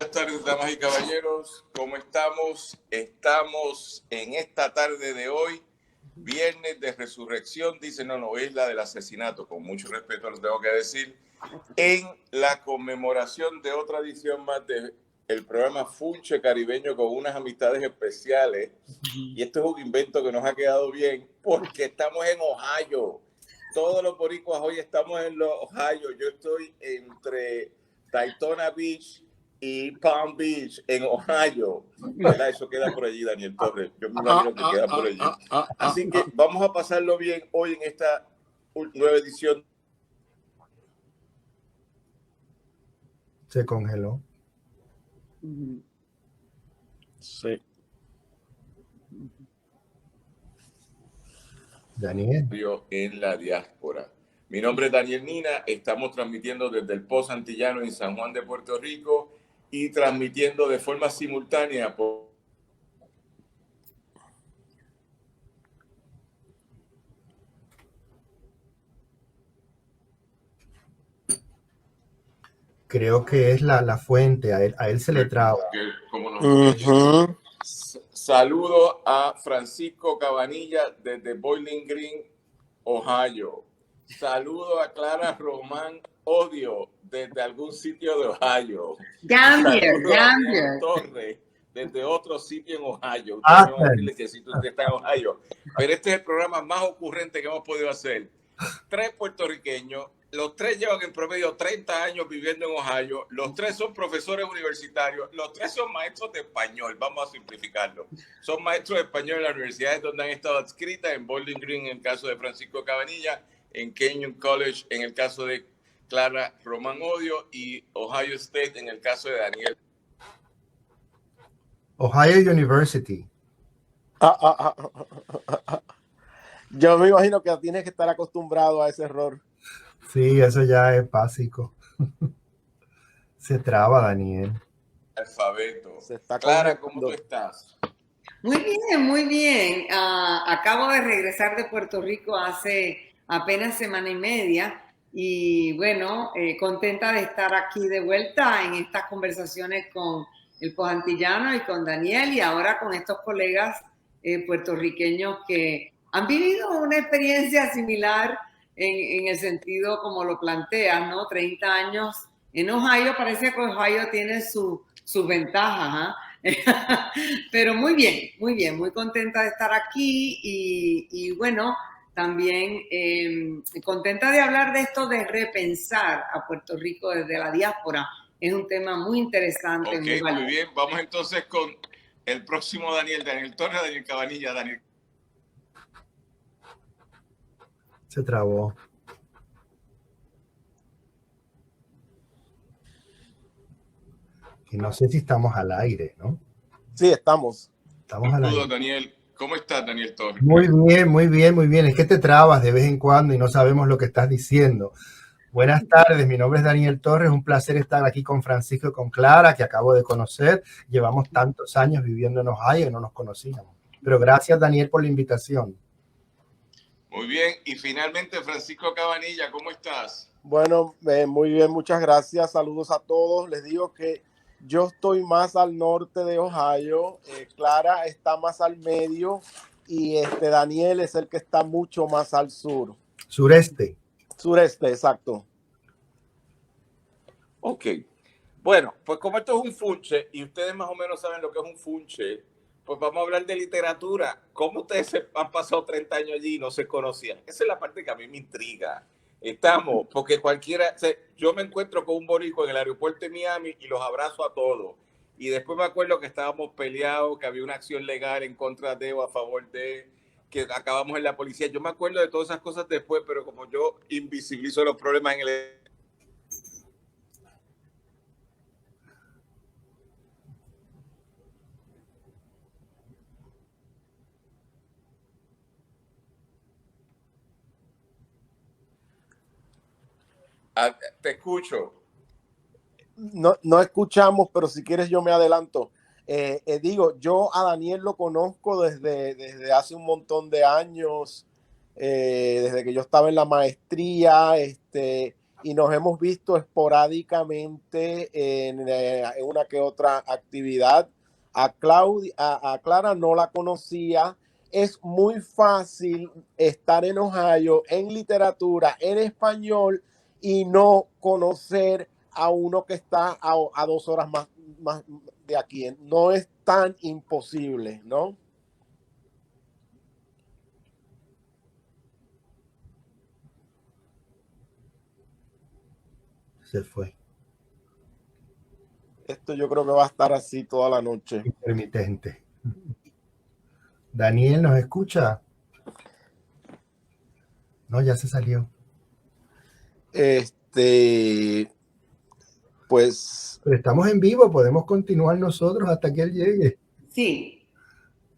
Buenas tardes, damas y caballeros. ¿Cómo estamos? Estamos en esta tarde de hoy, viernes de resurrección. Dice, no, hoy es la del asesinato, con mucho respeto lo tengo que decir, en la conmemoración de otra edición más del programa Funche Caribeño con unas amistades especiales. Y esto es un invento que nos ha quedado bien porque estamos en Ohio. Todos los boricuas hoy estamos en los Ohio. Yo estoy entre Daytona Beach y Palm Beach, en Ohio. ¿Verdad? Eso queda por allí, Daniel Torres. Yo me imagino que queda por allí. Así que vamos a pasarlo bien hoy en esta nueva edición. Se congeló. Sí. Daniel. En la diáspora. Mi nombre es Daniel Nina. Estamos transmitiendo desde el Pozo Antillano en San Juan de Puerto Rico y transmitiendo de forma simultánea por Creo que es la fuente, a él se le traba. Saludo a Francisco Cabanilla desde Bowling Green, Ohio. Saludo a Clara Román Odio desde algún sitio de Ohio. Gambier. Torres desde otro sitio en Ohio. Ustedes me van a decirle que si usted está en Ohio. Pero este es el programa más ocurrente que hemos podido hacer. 3 puertorriqueños. Los 3 llevan en promedio 30 años viviendo en Ohio. Los 3 son profesores universitarios. Los 3 son maestros de español. Vamos a simplificarlo. Son maestros de español en las universidades donde han estado adscritas. En Bowling Green, en el caso de Francisco Cabanilla. En Kenyon College, en el caso de Clara Román Odio. Y Ohio State, en el caso de Daniel. Ohio University. Yo me imagino que tienes que estar acostumbrado a ese error. Sí, eso ya es básico. Se traba, Daniel. Alfabeto. Se está Clara, ¿cómo tú estás? Muy bien, muy bien. Acabo de regresar de Puerto Rico hace apenas semana y media y bueno, contenta de estar aquí de vuelta en estas conversaciones con el Pojantillano y con Daniel y ahora con estos colegas puertorriqueños que han vivido una experiencia similar en el sentido como lo planteas, ¿no? 30 años en Ohio, parece que Ohio tiene sus ventajas, pero muy bien, muy contenta de estar aquí y bueno, también contenta de hablar de esto de repensar a Puerto Rico desde la diáspora. Es un tema muy interesante. Ok, muy bien. Vamos entonces con el próximo Daniel Torres, Daniel Cabanilla. Daniel. Se trabó. Y no sé si estamos al aire, ¿no? Sí, estamos. Estamos al aire. Daniel. ¿Cómo estás, Daniel Torres? Muy bien. Es que te trabas de vez en cuando y no sabemos lo que estás diciendo. Buenas tardes, mi nombre es Daniel Torres. Un placer estar aquí con Francisco y con Clara, que acabo de conocer. Llevamos tantos años viviendo en Ohio y no nos conocíamos. Pero gracias, Daniel, por la invitación. Muy bien. Y finalmente, Francisco Cabanilla, ¿cómo estás? Bueno, muy bien, muchas gracias. Saludos a todos. Les digo que yo estoy más al norte de Ohio. Clara está más al medio y Daniel es el que está mucho más al sur. Sureste. Sureste, exacto. Ok. Bueno, pues como esto es un funche y ustedes más o menos saben lo que es un funche, pues vamos a hablar de literatura. ¿Cómo ustedes han pasado 30 años allí y no se conocían? Esa es la parte que a mí me intriga. Porque yo me encuentro con un boricua en el aeropuerto de Miami y los abrazo a todos. Y después me acuerdo que estábamos peleados, que había una acción legal en contra de o a favor de, que acabamos en la policía. Yo me acuerdo de todas esas cosas después, pero como yo invisibilizo los problemas en el... Te escucho. No escuchamos, pero si quieres yo me adelanto. Digo, yo a Daniel lo conozco desde hace un montón de años, desde que yo estaba en la maestría, y nos hemos visto esporádicamente en una que otra actividad. A Clara no la conocía. Es muy fácil estar en Ohio en literatura en español y no conocer a uno que está a 2 horas más de aquí. No es tan imposible, ¿no? Se fue. Esto yo creo que va a estar así toda la noche. Intermitente. Daniel, ¿nos escucha? No, ya se salió. Pues... Pero estamos en vivo, podemos continuar nosotros hasta que él llegue. Sí.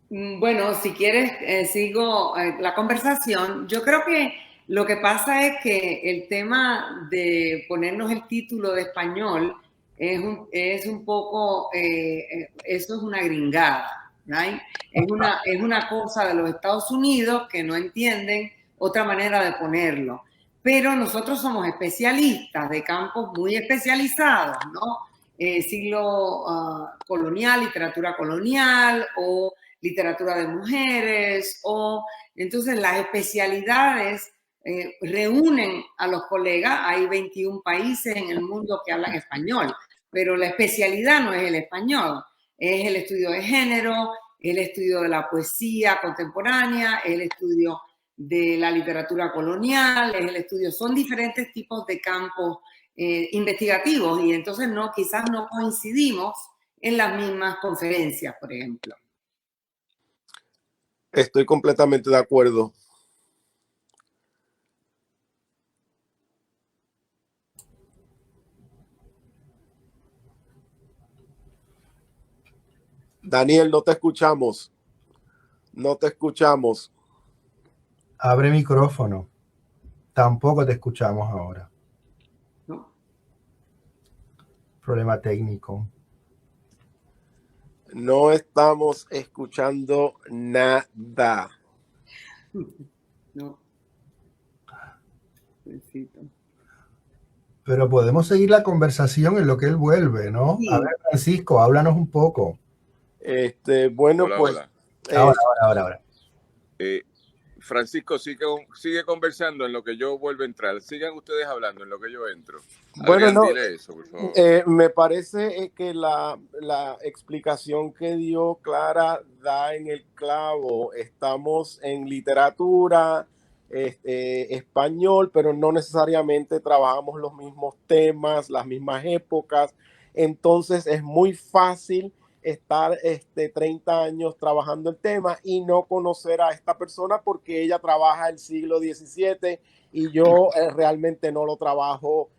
Bueno, si quieres, sigo la conversación. Yo creo que lo que pasa es que el tema de ponernos el título de español es un poco, eso es una gringada, ¿right? Es una cosa de los Estados Unidos que no entienden otra manera de ponerlo. Pero nosotros somos especialistas de campos muy especializados, ¿no? Siglo colonial, literatura colonial o literatura de mujeres, o entonces las especialidades reúnen a los colegas. Hay 21 países en el mundo que hablan español, pero la especialidad no es el español, es el estudio de género, el estudio de la poesía contemporánea, el estudio de la literatura colonial, es el estudio, son diferentes tipos de campos investigativos, y entonces quizás no coincidimos en las mismas conferencias, por ejemplo. Estoy completamente de acuerdo. Daniel, no te escuchamos. No te escuchamos. Abre micrófono. Tampoco te escuchamos ahora. ¿No? Problema técnico. No estamos escuchando nada. No. Necesito. Pero podemos seguir la conversación en lo que él vuelve, ¿no? Sí. A ver, Francisco, háblanos un poco. Bueno, Hola, pues... hola. Ahora. Francisco, sigue conversando en lo que yo vuelvo a entrar. Sigan ustedes hablando en lo que yo entro. Bueno, Adrián, no, dile eso, por favor. me parece que la explicación que dio Clara da en el clavo. Estamos en literatura español, pero no necesariamente trabajamos los mismos temas, las mismas épocas. Entonces es muy fácil estar 30 años trabajando el tema y no conocer a esta persona porque ella trabaja el siglo XVII y yo realmente no lo trabajo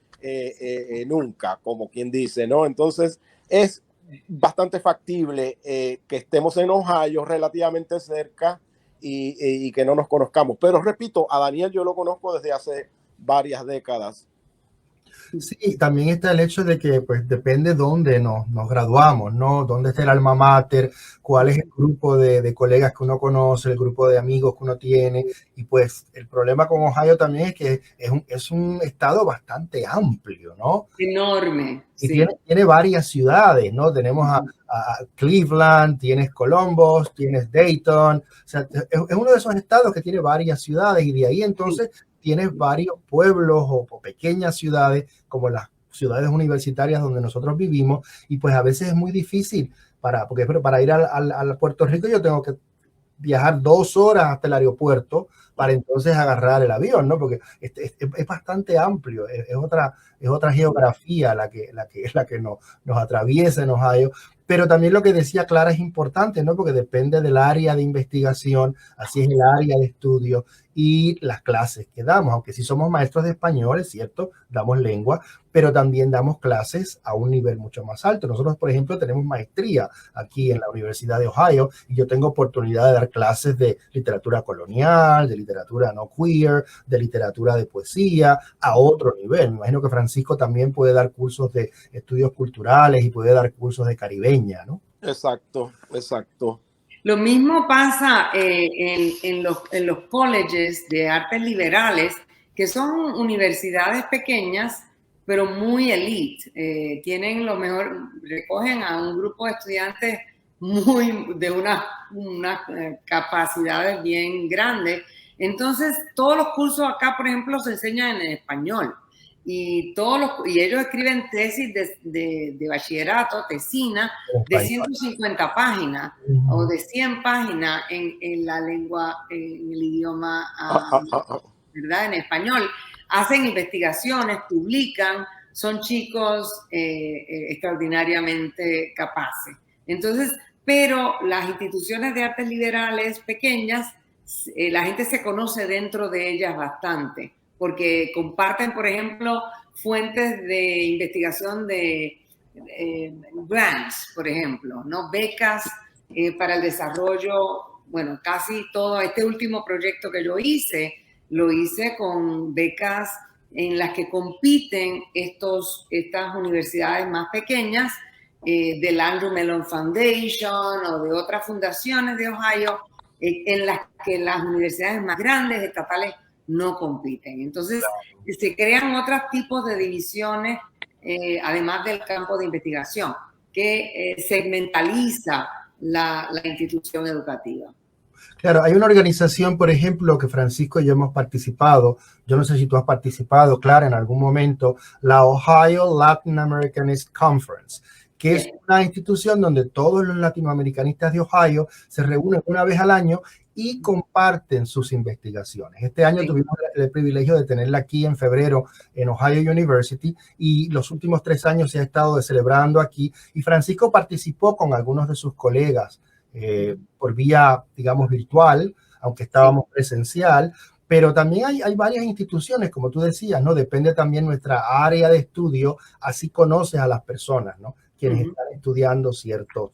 nunca, como quien dice, ¿no? Entonces es bastante factible que estemos en Ohio relativamente cerca y que no nos conozcamos. Pero repito, a Daniel yo lo conozco desde hace varias décadas. Sí, también está el hecho de que pues depende dónde nos graduamos, ¿no? Dónde está el alma mater, cuál es el grupo de colegas que uno conoce, el grupo de amigos que uno tiene. Y pues el problema con Ohio también es que es un estado bastante amplio, ¿no? Enorme. Y Sí. tiene varias ciudades, ¿no? Tenemos a Cleveland, tienes Columbus, tienes Dayton. O sea, es uno de esos estados que tiene varias ciudades y de ahí entonces tienes varios pueblos o pequeñas ciudades como las ciudades universitarias donde nosotros vivimos, y pues a veces es muy difícil porque para ir al Puerto Rico yo tengo que viajar 2 horas hasta el aeropuerto para entonces agarrar el avión, ¿no? Porque es bastante amplio, es otra geografía la que nos atraviesa en Ohio. Pero también lo que decía Clara es importante, ¿no? Porque depende del área de investigación, así es el área de estudio y las clases que damos. Aunque sí somos maestros de español, es cierto, damos lengua, pero también damos clases a un nivel mucho más alto. Nosotros, por ejemplo, tenemos maestría aquí en la Universidad de Ohio y yo tengo oportunidad de dar clases de literatura colonial, de literatura no queer, de literatura de poesía a otro nivel. Me imagino que Francisco también puede dar cursos de estudios culturales y puede dar cursos de caribeña, ¿no? Exacto. Lo mismo pasa en los colleges de artes liberales, que son universidades pequeñas pero muy elite. Tienen lo mejor, recogen a un grupo de estudiantes de unas capacidades bien grandes. Entonces, todos los cursos acá, por ejemplo, se enseñan en español. Y ellos escriben tesis de bachillerato, tesina, de 150 páginas o de 100 páginas en la lengua, en el idioma, ¿verdad? En español. Hacen investigaciones, publican, son chicos extraordinariamente capaces. Entonces, pero las instituciones de artes liberales pequeñas, la gente se conoce dentro de ellas bastante, porque comparten, por ejemplo, fuentes de investigación de grants, por ejemplo, ¿no? Becas para el desarrollo. Bueno, casi todo este último proyecto que yo hice, lo hice con becas en las que compiten estas universidades más pequeñas, del Andrew Mellon Foundation o de otras fundaciones de Ohio, en las que las universidades más grandes, estatales, no compiten. Entonces, se crean otros tipos de divisiones, además del campo de investigación, que segmentaliza la institución educativa. Claro, hay una organización, por ejemplo, que Francisco y yo hemos participado. Yo no sé si tú has participado, Clara, en algún momento, la Ohio Latin Americanist Conference, que es una institución donde todos los latinoamericanistas de Ohio se reúnen una vez al año y comparten sus investigaciones. Este año tuvimos el privilegio de tenerla aquí en febrero en Ohio University, y los últimos 3 años se ha estado celebrando aquí, y Francisco participó con algunos de sus colegas por vía, digamos, virtual, aunque estábamos presencial. Pero también hay varias instituciones, como tú decías, ¿no? Depende también nuestra área de estudio, así conoces a las personas, ¿no? Quienes están estudiando ciertos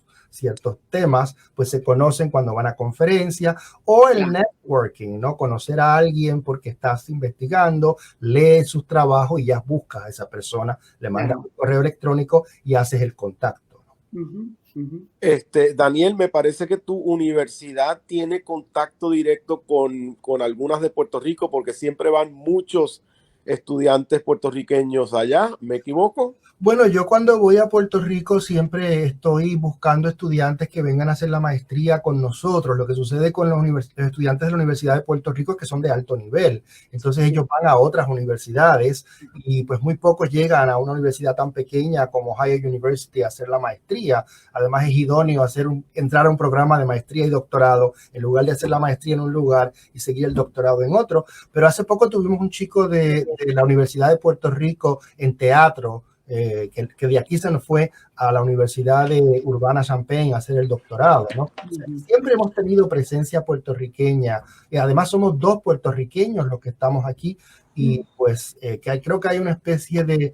temas, pues se conocen cuando van a conferencias, o el networking, ¿no? Conocer a alguien porque estás investigando, lees sus trabajos y ya buscas a esa persona, le mandas un correo electrónico y haces el contacto, ¿no? Daniel, me parece que tu universidad tiene contacto directo con algunas de Puerto Rico, porque siempre van muchos estudiantes puertorriqueños allá. ¿Me equivoco? Bueno, yo cuando voy a Puerto Rico siempre estoy buscando estudiantes que vengan a hacer la maestría con nosotros. Lo que sucede con los estudiantes de la Universidad de Puerto Rico es que son de alto nivel. Entonces ellos van a otras universidades y pues muy pocos llegan a una universidad tan pequeña como Ohio University a hacer la maestría. Además es idóneo entrar a un programa de maestría y doctorado en lugar de hacer la maestría en un lugar y seguir el doctorado en otro. Pero hace poco tuvimos un chico de la Universidad de Puerto Rico en teatro, que de aquí se nos fue a la Universidad de Urbana-Champaign a hacer el doctorado, ¿no? Siempre hemos tenido presencia puertorriqueña, y además somos 2 puertorriqueños los que estamos aquí, y pues creo que hay una especie de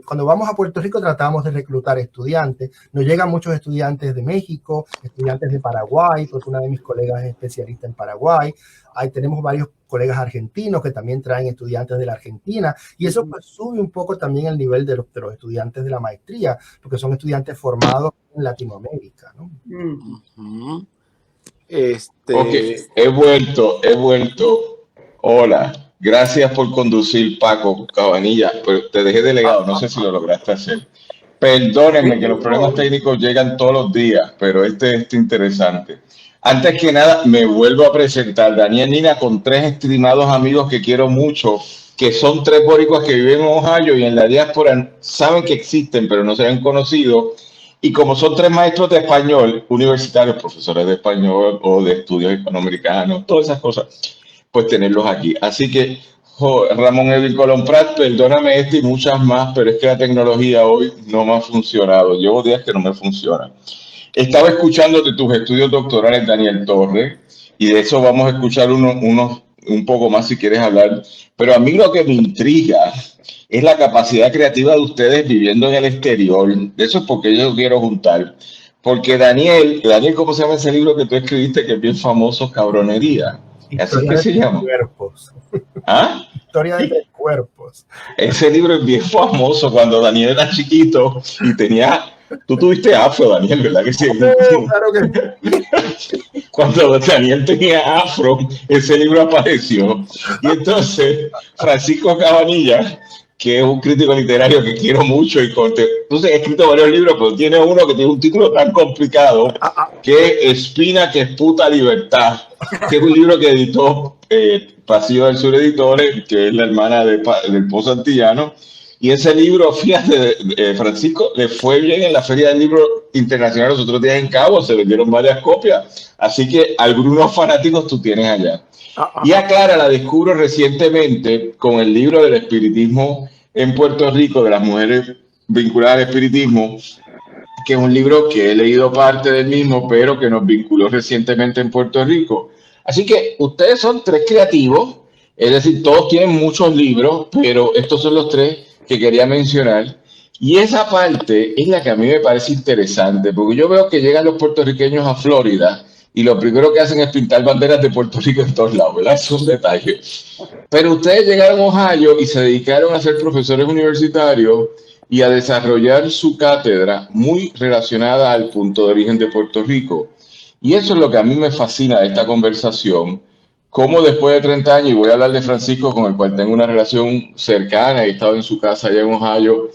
cuando vamos a Puerto Rico tratamos de reclutar estudiantes. Nos llegan muchos estudiantes de México, estudiantes de Paraguay, porque una de mis colegas es especialista en Paraguay. Ahí tenemos varios colegas argentinos que también traen estudiantes de la Argentina, y eso pues sube un poco también el nivel de los estudiantes de la maestría, porque son estudiantes formados en Latinoamérica, ¿no? Ok, he vuelto. Hola, gracias por conducir, Paco Cabanilla, pero te dejé delegado, no sé si lo lograste hacer. Perdónenme que los problemas técnicos llegan todos los días, pero este es interesante. Antes que nada, me vuelvo a presentar, Daniel Nina, con 3 estimados amigos que quiero mucho, que son 3 boricuas que viven en Ohio y en la diáspora saben que existen, pero no se han conocido. Y como son 3 maestros de español, universitarios, profesores de español o de estudios hispanoamericanos, todas esas cosas, pues tenerlos aquí. Así que, Ramón Edwin Colón Prat, perdóname y muchas más, pero es que la tecnología hoy no me ha funcionado. Llevo días que no me funciona. Estaba escuchando de tus estudios doctorales, Daniel Torres, y de eso vamos a escuchar un poco más si quieres hablar. Pero a mí lo que me intriga es la capacidad creativa de ustedes viviendo en el exterior. De eso es porque yo quiero juntar. Porque Daniel, ¿cómo se llama ese libro que tú escribiste que es bien famoso, Cabronería? ¿Así que se llama? Cuerpos. ¿Ah? Historia de 3 cuerpos. Ese libro es bien famoso cuando Daniel era chiquito y tenía... Tú tuviste afro, Daniel, ¿verdad que sí? Claro que sí. Cuando Daniel tenía afro, ese libro apareció. Y entonces Francisco Cabanilla que es un crítico literario que quiero mucho. Entonces, he escrito varios libros, pero tiene uno que tiene un título tan complicado que es Espina que esputa libertad, que es un libro que editó Pasillo del Sur Editores, que es la hermana del Pozo Antillano. Y ese libro, fíjate, Francisco, le fue bien en la Feria del Libro Internacional los otros días en Cabo, se vendieron varias copias, así que algunos fanáticos tú tienes allá. Y a Clara la descubro recientemente con el libro del espiritismo en Puerto Rico, de las mujeres vinculadas al espiritismo, que es un libro que he leído parte del mismo, pero que nos vinculó recientemente en Puerto Rico. Así que ustedes son tres creativos, es decir, todos tienen muchos libros, pero estos son los tres que quería mencionar. Y esa parte es la que a mí me parece interesante, porque yo veo que llegan los puertorriqueños a Florida y lo primero que hacen es pintar banderas de Puerto Rico en todos lados, ¿verdad? Es un detalle. Pero ustedes llegaron a Ohio y se dedicaron a ser profesores universitarios y a desarrollar su cátedra muy relacionada al punto de origen de Puerto Rico. Y eso es lo que a mí me fascina de esta conversación, cómo después de 30 años, y voy a hablar de Francisco, con el cual tengo una relación cercana, he estado en su casa allá en Ohio,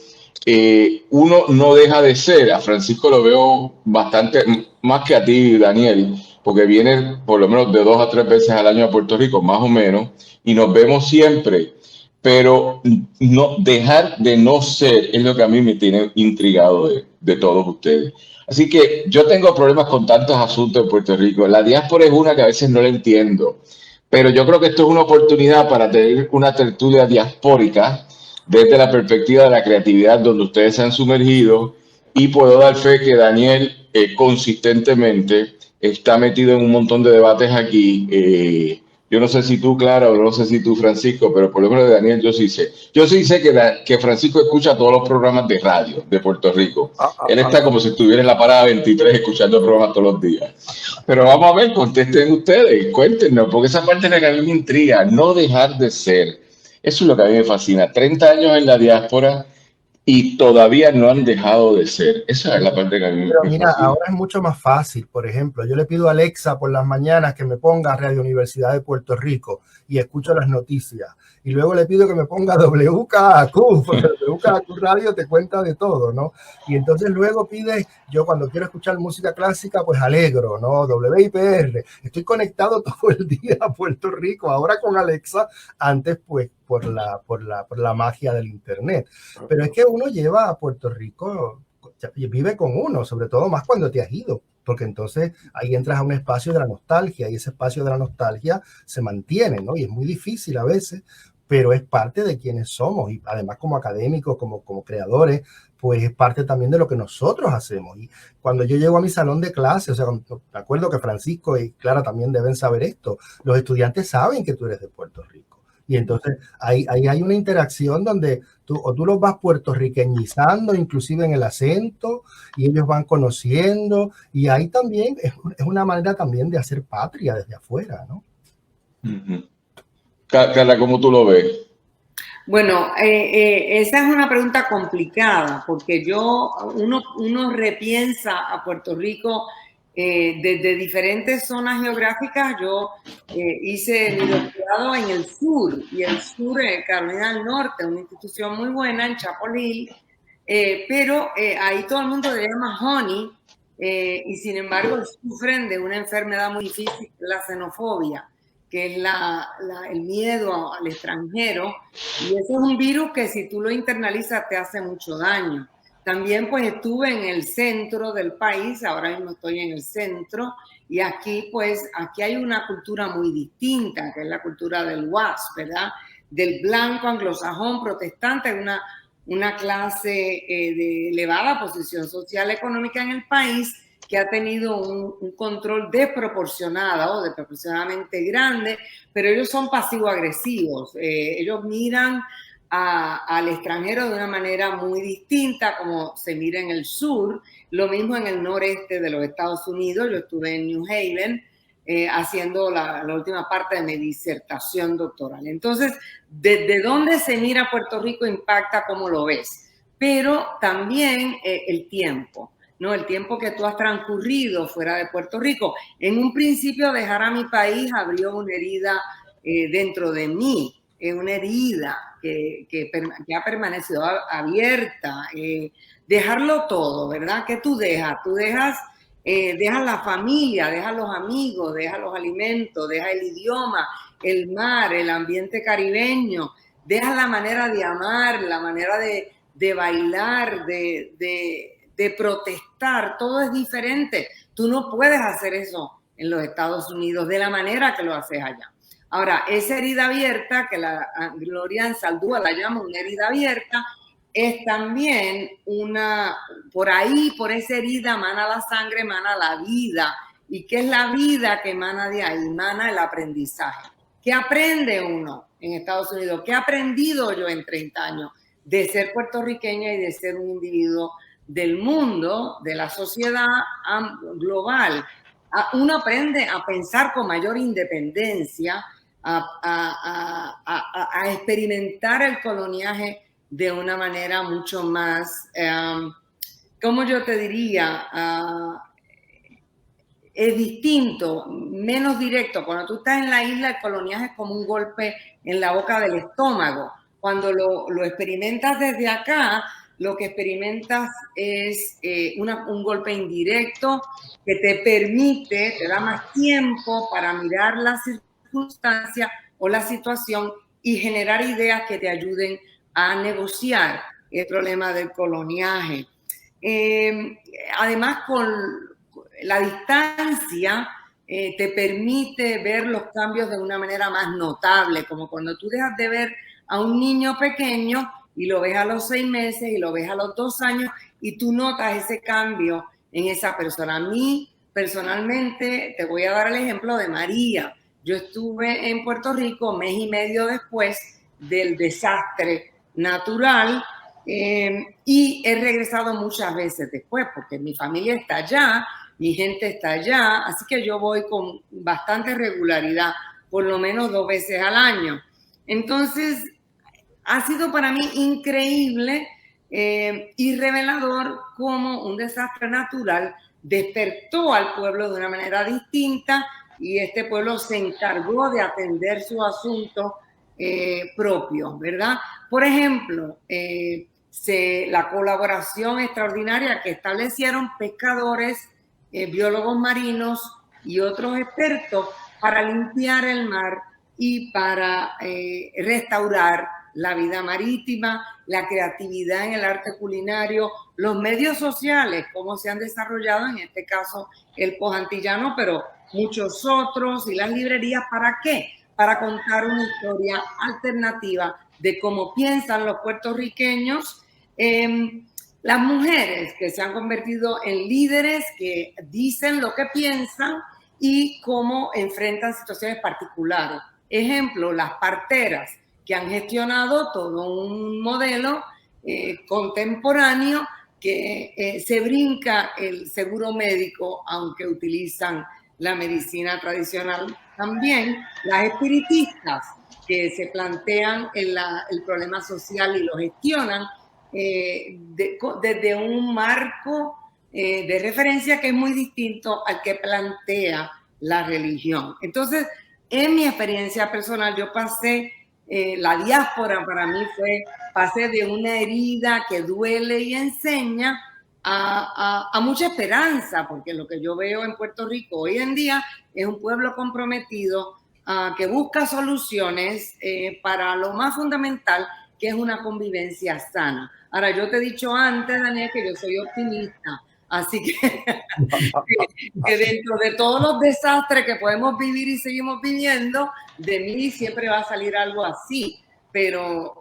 uno no deja de ser. A Francisco lo veo bastante más que a ti, Daniel, porque viene por lo menos de 2 a 3 veces al año a Puerto Rico, más o menos, y nos vemos siempre. Pero no dejar de no ser es lo que a mí me tiene intrigado de todos ustedes. Así que yo tengo problemas con tantos asuntos en Puerto Rico. La diáspora es una que a veces no la entiendo, pero yo creo que esto es una oportunidad para tener una tertulia diaspórica desde la perspectiva de la creatividad donde ustedes se han sumergido, y puedo dar fe que Daniel consistentemente está metido en un montón de debates aquí. Yo no sé si tú, Clara, o no sé si tú, Francisco, pero por lo menos de Daniel yo sí sé. Yo sí sé que Francisco escucha todos los programas de radio de Puerto Rico. Él está como si estuviera en la parada 23 escuchando programas todos los días. Pero vamos a ver, contesten ustedes, cuéntenos, porque esa parte es la que a mí me intriga, no dejar de ser. Eso es lo que a mí me fascina. 30 años en la diáspora y todavía no han dejado de ser. Esa es la parte que a mí Pero me mira, fascina. ahora es mucho más fácil. Por ejemplo, yo le pido a Alexa por las mañanas que me ponga Radio Universidad de Puerto Rico y escucho las noticias. Y luego le pido que me ponga WKQ, porque WKQ Radio te cuenta de todo, ¿no? Y entonces luego pide, yo cuando quiero escuchar música clásica, pues Alegro, ¿no? WIPR. Estoy conectado todo el día a Puerto Rico, ahora con Alexa, antes pues por la magia del internet. Pero es que uno lleva a Puerto Rico, vive con uno, sobre todo más cuando te has ido, porque entonces ahí entras a un espacio de la nostalgia y ese espacio de la nostalgia se mantiene, ¿no? Y es muy difícil a veces, pero es parte de quienes somos, y además como académicos, como creadores, pues es parte también de lo que nosotros hacemos. Y cuando yo llego a mi salón de clase, o sea, me acuerdo que Francisco y Clara también deben saber esto, los estudiantes saben que tú eres de Puerto Rico. Y entonces ahí hay una interacción donde tú los vas puertorriqueñizando, inclusive en el acento, y ellos van conociendo, y ahí también es una manera también de hacer patria desde afuera, ¿no? Carla, ¿cómo tú lo ves? Bueno, esa es una pregunta complicada, porque uno repiensa a Puerto Rico desde diferentes zonas geográficas. Yo hice mi doctorado en el sur, y el sur, Carolina del Norte, una institución muy buena en Chapel Hill, pero ahí todo el mundo le llama honey, y sin embargo sufren de una enfermedad muy difícil, la xenofobia, que es el miedo al extranjero, y ese es un virus que si tú lo internalizas te hace mucho daño. También pues estuve en el centro del país, ahora mismo estoy en el centro, y aquí hay una cultura muy distinta, que es la cultura del WASP, ¿verdad? Del blanco anglosajón protestante, una clase de elevada posición social económica en el país, que ha tenido un control desproporcionado o desproporcionadamente grande, pero ellos son pasivo-agresivos. Ellos miran al extranjero de una manera muy distinta, como se mira en el sur, lo mismo en el noreste de los Estados Unidos. Yo estuve en New Haven haciendo la última parte de mi disertación doctoral. Entonces, desde dónde se mira Puerto Rico impacta cómo lo ves, pero también el tiempo. ¿No? El tiempo que tú has transcurrido fuera de Puerto Rico. En un principio, dejar a mi país abrió una herida dentro de mí, una herida que ha permanecido abierta, dejarlo todo, ¿verdad? ¿Qué tú dejas? Tú dejas la familia, dejas los amigos, dejas los alimentos, dejas el idioma, el mar, el ambiente caribeño, dejas la manera de amar, la manera de bailar, de protestar, todo es diferente. Tú no puedes hacer eso en los Estados Unidos de la manera que lo haces allá. Ahora, esa herida abierta, que la Gloria Anzaldúa la llama una herida abierta, es también por ahí, por esa herida emana la sangre, emana la vida. ¿Y qué es la vida que emana de ahí? Emana el aprendizaje. ¿Qué aprende uno en Estados Unidos? ¿Qué he aprendido yo en 30 años de ser puertorriqueña y de ser un individuo del mundo, de la sociedad global? Uno aprende a pensar con mayor independencia, a experimentar el coloniaje de una manera mucho más, ¿cómo yo te diría? Es distinto, menos directo. Cuando tú estás en la isla, el coloniaje es como un golpe en la boca del estómago. Cuando lo experimentas desde acá, lo que experimentas es un golpe indirecto que te permite, te da más tiempo para mirar la circunstancia o la situación y generar ideas que te ayuden a negociar el problema del coloniaje. Además, con la distancia te permite ver los cambios de una manera más notable, como cuando tú dejas de ver a un niño pequeño y lo ves a los 6 meses y lo ves a los 2 años y tú notas ese cambio en esa persona. A mí, personalmente, te voy a dar el ejemplo de María. Yo estuve en Puerto Rico 1 mes y medio después del desastre natural y he regresado muchas veces después porque mi familia está allá, mi gente está allá, así que yo voy con bastante regularidad, por lo menos 2 veces al año. Entonces, ha sido para mí increíble y revelador cómo un desastre natural despertó al pueblo de una manera distinta y este pueblo se encargó de atender su asunto propio, ¿verdad? Por ejemplo, la colaboración extraordinaria que establecieron pescadores, biólogos marinos y otros expertos para limpiar el mar y para restaurar la vida marítima, la creatividad en el arte culinario, los medios sociales, cómo se han desarrollado, en este caso el Postantillano, pero muchos otros, y las librerías, ¿para qué? Para contar una historia alternativa de cómo piensan los puertorriqueños, las mujeres que se han convertido en líderes, que dicen lo que piensan y cómo enfrentan situaciones particulares. Ejemplo, las parteras, que han gestionado todo un modelo contemporáneo que se brinca el seguro médico, aunque utilizan la medicina tradicional también. Las espiritistas, que se plantean el problema social y lo gestionan desde un marco de referencia que es muy distinto al que plantea la religión. Entonces, en mi experiencia personal, yo pasé la diáspora para mí pasé de una herida que duele y enseña a mucha esperanza, porque lo que yo veo en Puerto Rico hoy en día es un pueblo comprometido que busca soluciones para lo más fundamental, que es una convivencia sana. Ahora, yo te he dicho antes, Daniel, que yo soy optimista, así que dentro de todos los desastres que podemos vivir y seguimos viviendo, de mí siempre va a salir algo así, pero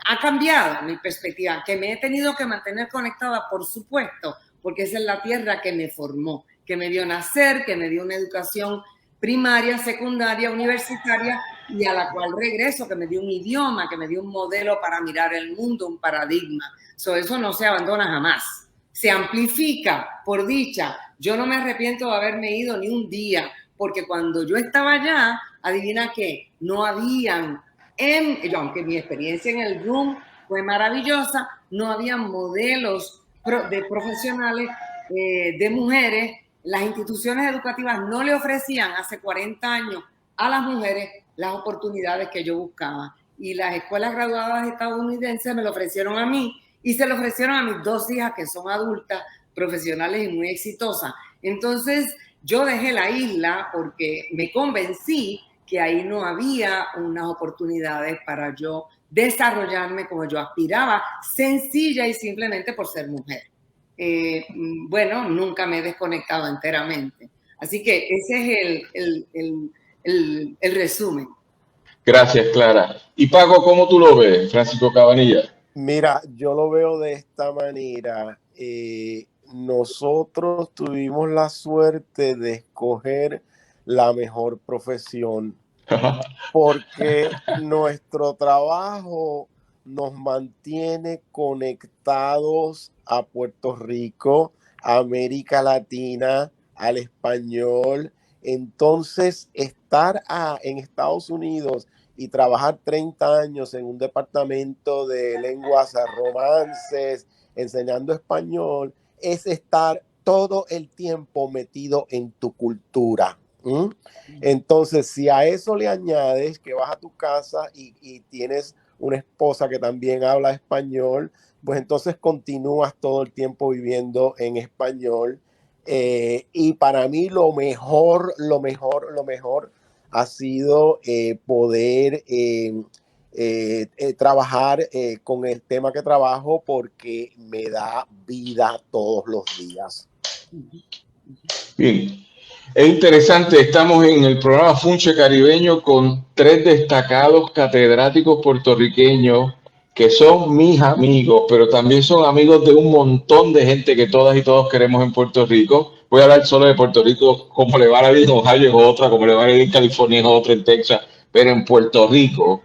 ha cambiado mi perspectiva, que me he tenido que mantener conectada, por supuesto, porque esa es la tierra que me formó, que me vio nacer, que me dio una educación primaria, secundaria, universitaria, y a la cual regreso, que me dio un idioma, que me dio un modelo para mirar el mundo, un paradigma. Eso no se abandona jamás. Se amplifica, por dicha. Yo no me arrepiento de haberme ido ni un día, porque cuando yo estaba allá, adivina qué, no habían, aunque mi experiencia en el Room fue maravillosa, no habían modelos de profesionales, de mujeres. Las instituciones educativas no le ofrecían hace 40 años a las mujeres las oportunidades que yo buscaba. Y las escuelas graduadas estadounidenses me lo ofrecieron a mí y se lo ofrecieron a mis 2 hijas que son adultas, profesionales y muy exitosas. Entonces yo dejé la isla porque me convencí que ahí no había unas oportunidades para yo desarrollarme como yo aspiraba, sencilla y simplemente por ser mujer. Bueno, nunca me he desconectado enteramente. Así que ese es el resumen. Gracias, Clara. Y Paco, ¿cómo tú lo ves, Francisco Cabanilla? Mira, yo lo veo de esta manera. Nosotros tuvimos la suerte de escoger la mejor profesión porque nuestro trabajo nos mantiene conectados a Puerto Rico, a América Latina, al español. Entonces, estar en Estados Unidos y trabajar 30 años en un departamento de lenguas romances, enseñando español, es estar todo el tiempo metido en tu cultura. Entonces, si a eso le añades que vas a tu casa y tienes una esposa que también habla español, pues entonces continúas todo el tiempo viviendo en español. Y para mí lo mejor ha sido poder trabajar con el tema que trabajo porque me da vida todos los días. Bien. Es interesante, estamos en el programa Funche Caribeño con 3 destacados catedráticos puertorriqueños que son mis amigos, pero también son amigos de un montón de gente que todas y todos queremos en Puerto Rico. Voy a hablar solo de Puerto Rico, como le va a ir en Ohio es otra, como le va a ir en California es otra, en Texas, pero en Puerto Rico.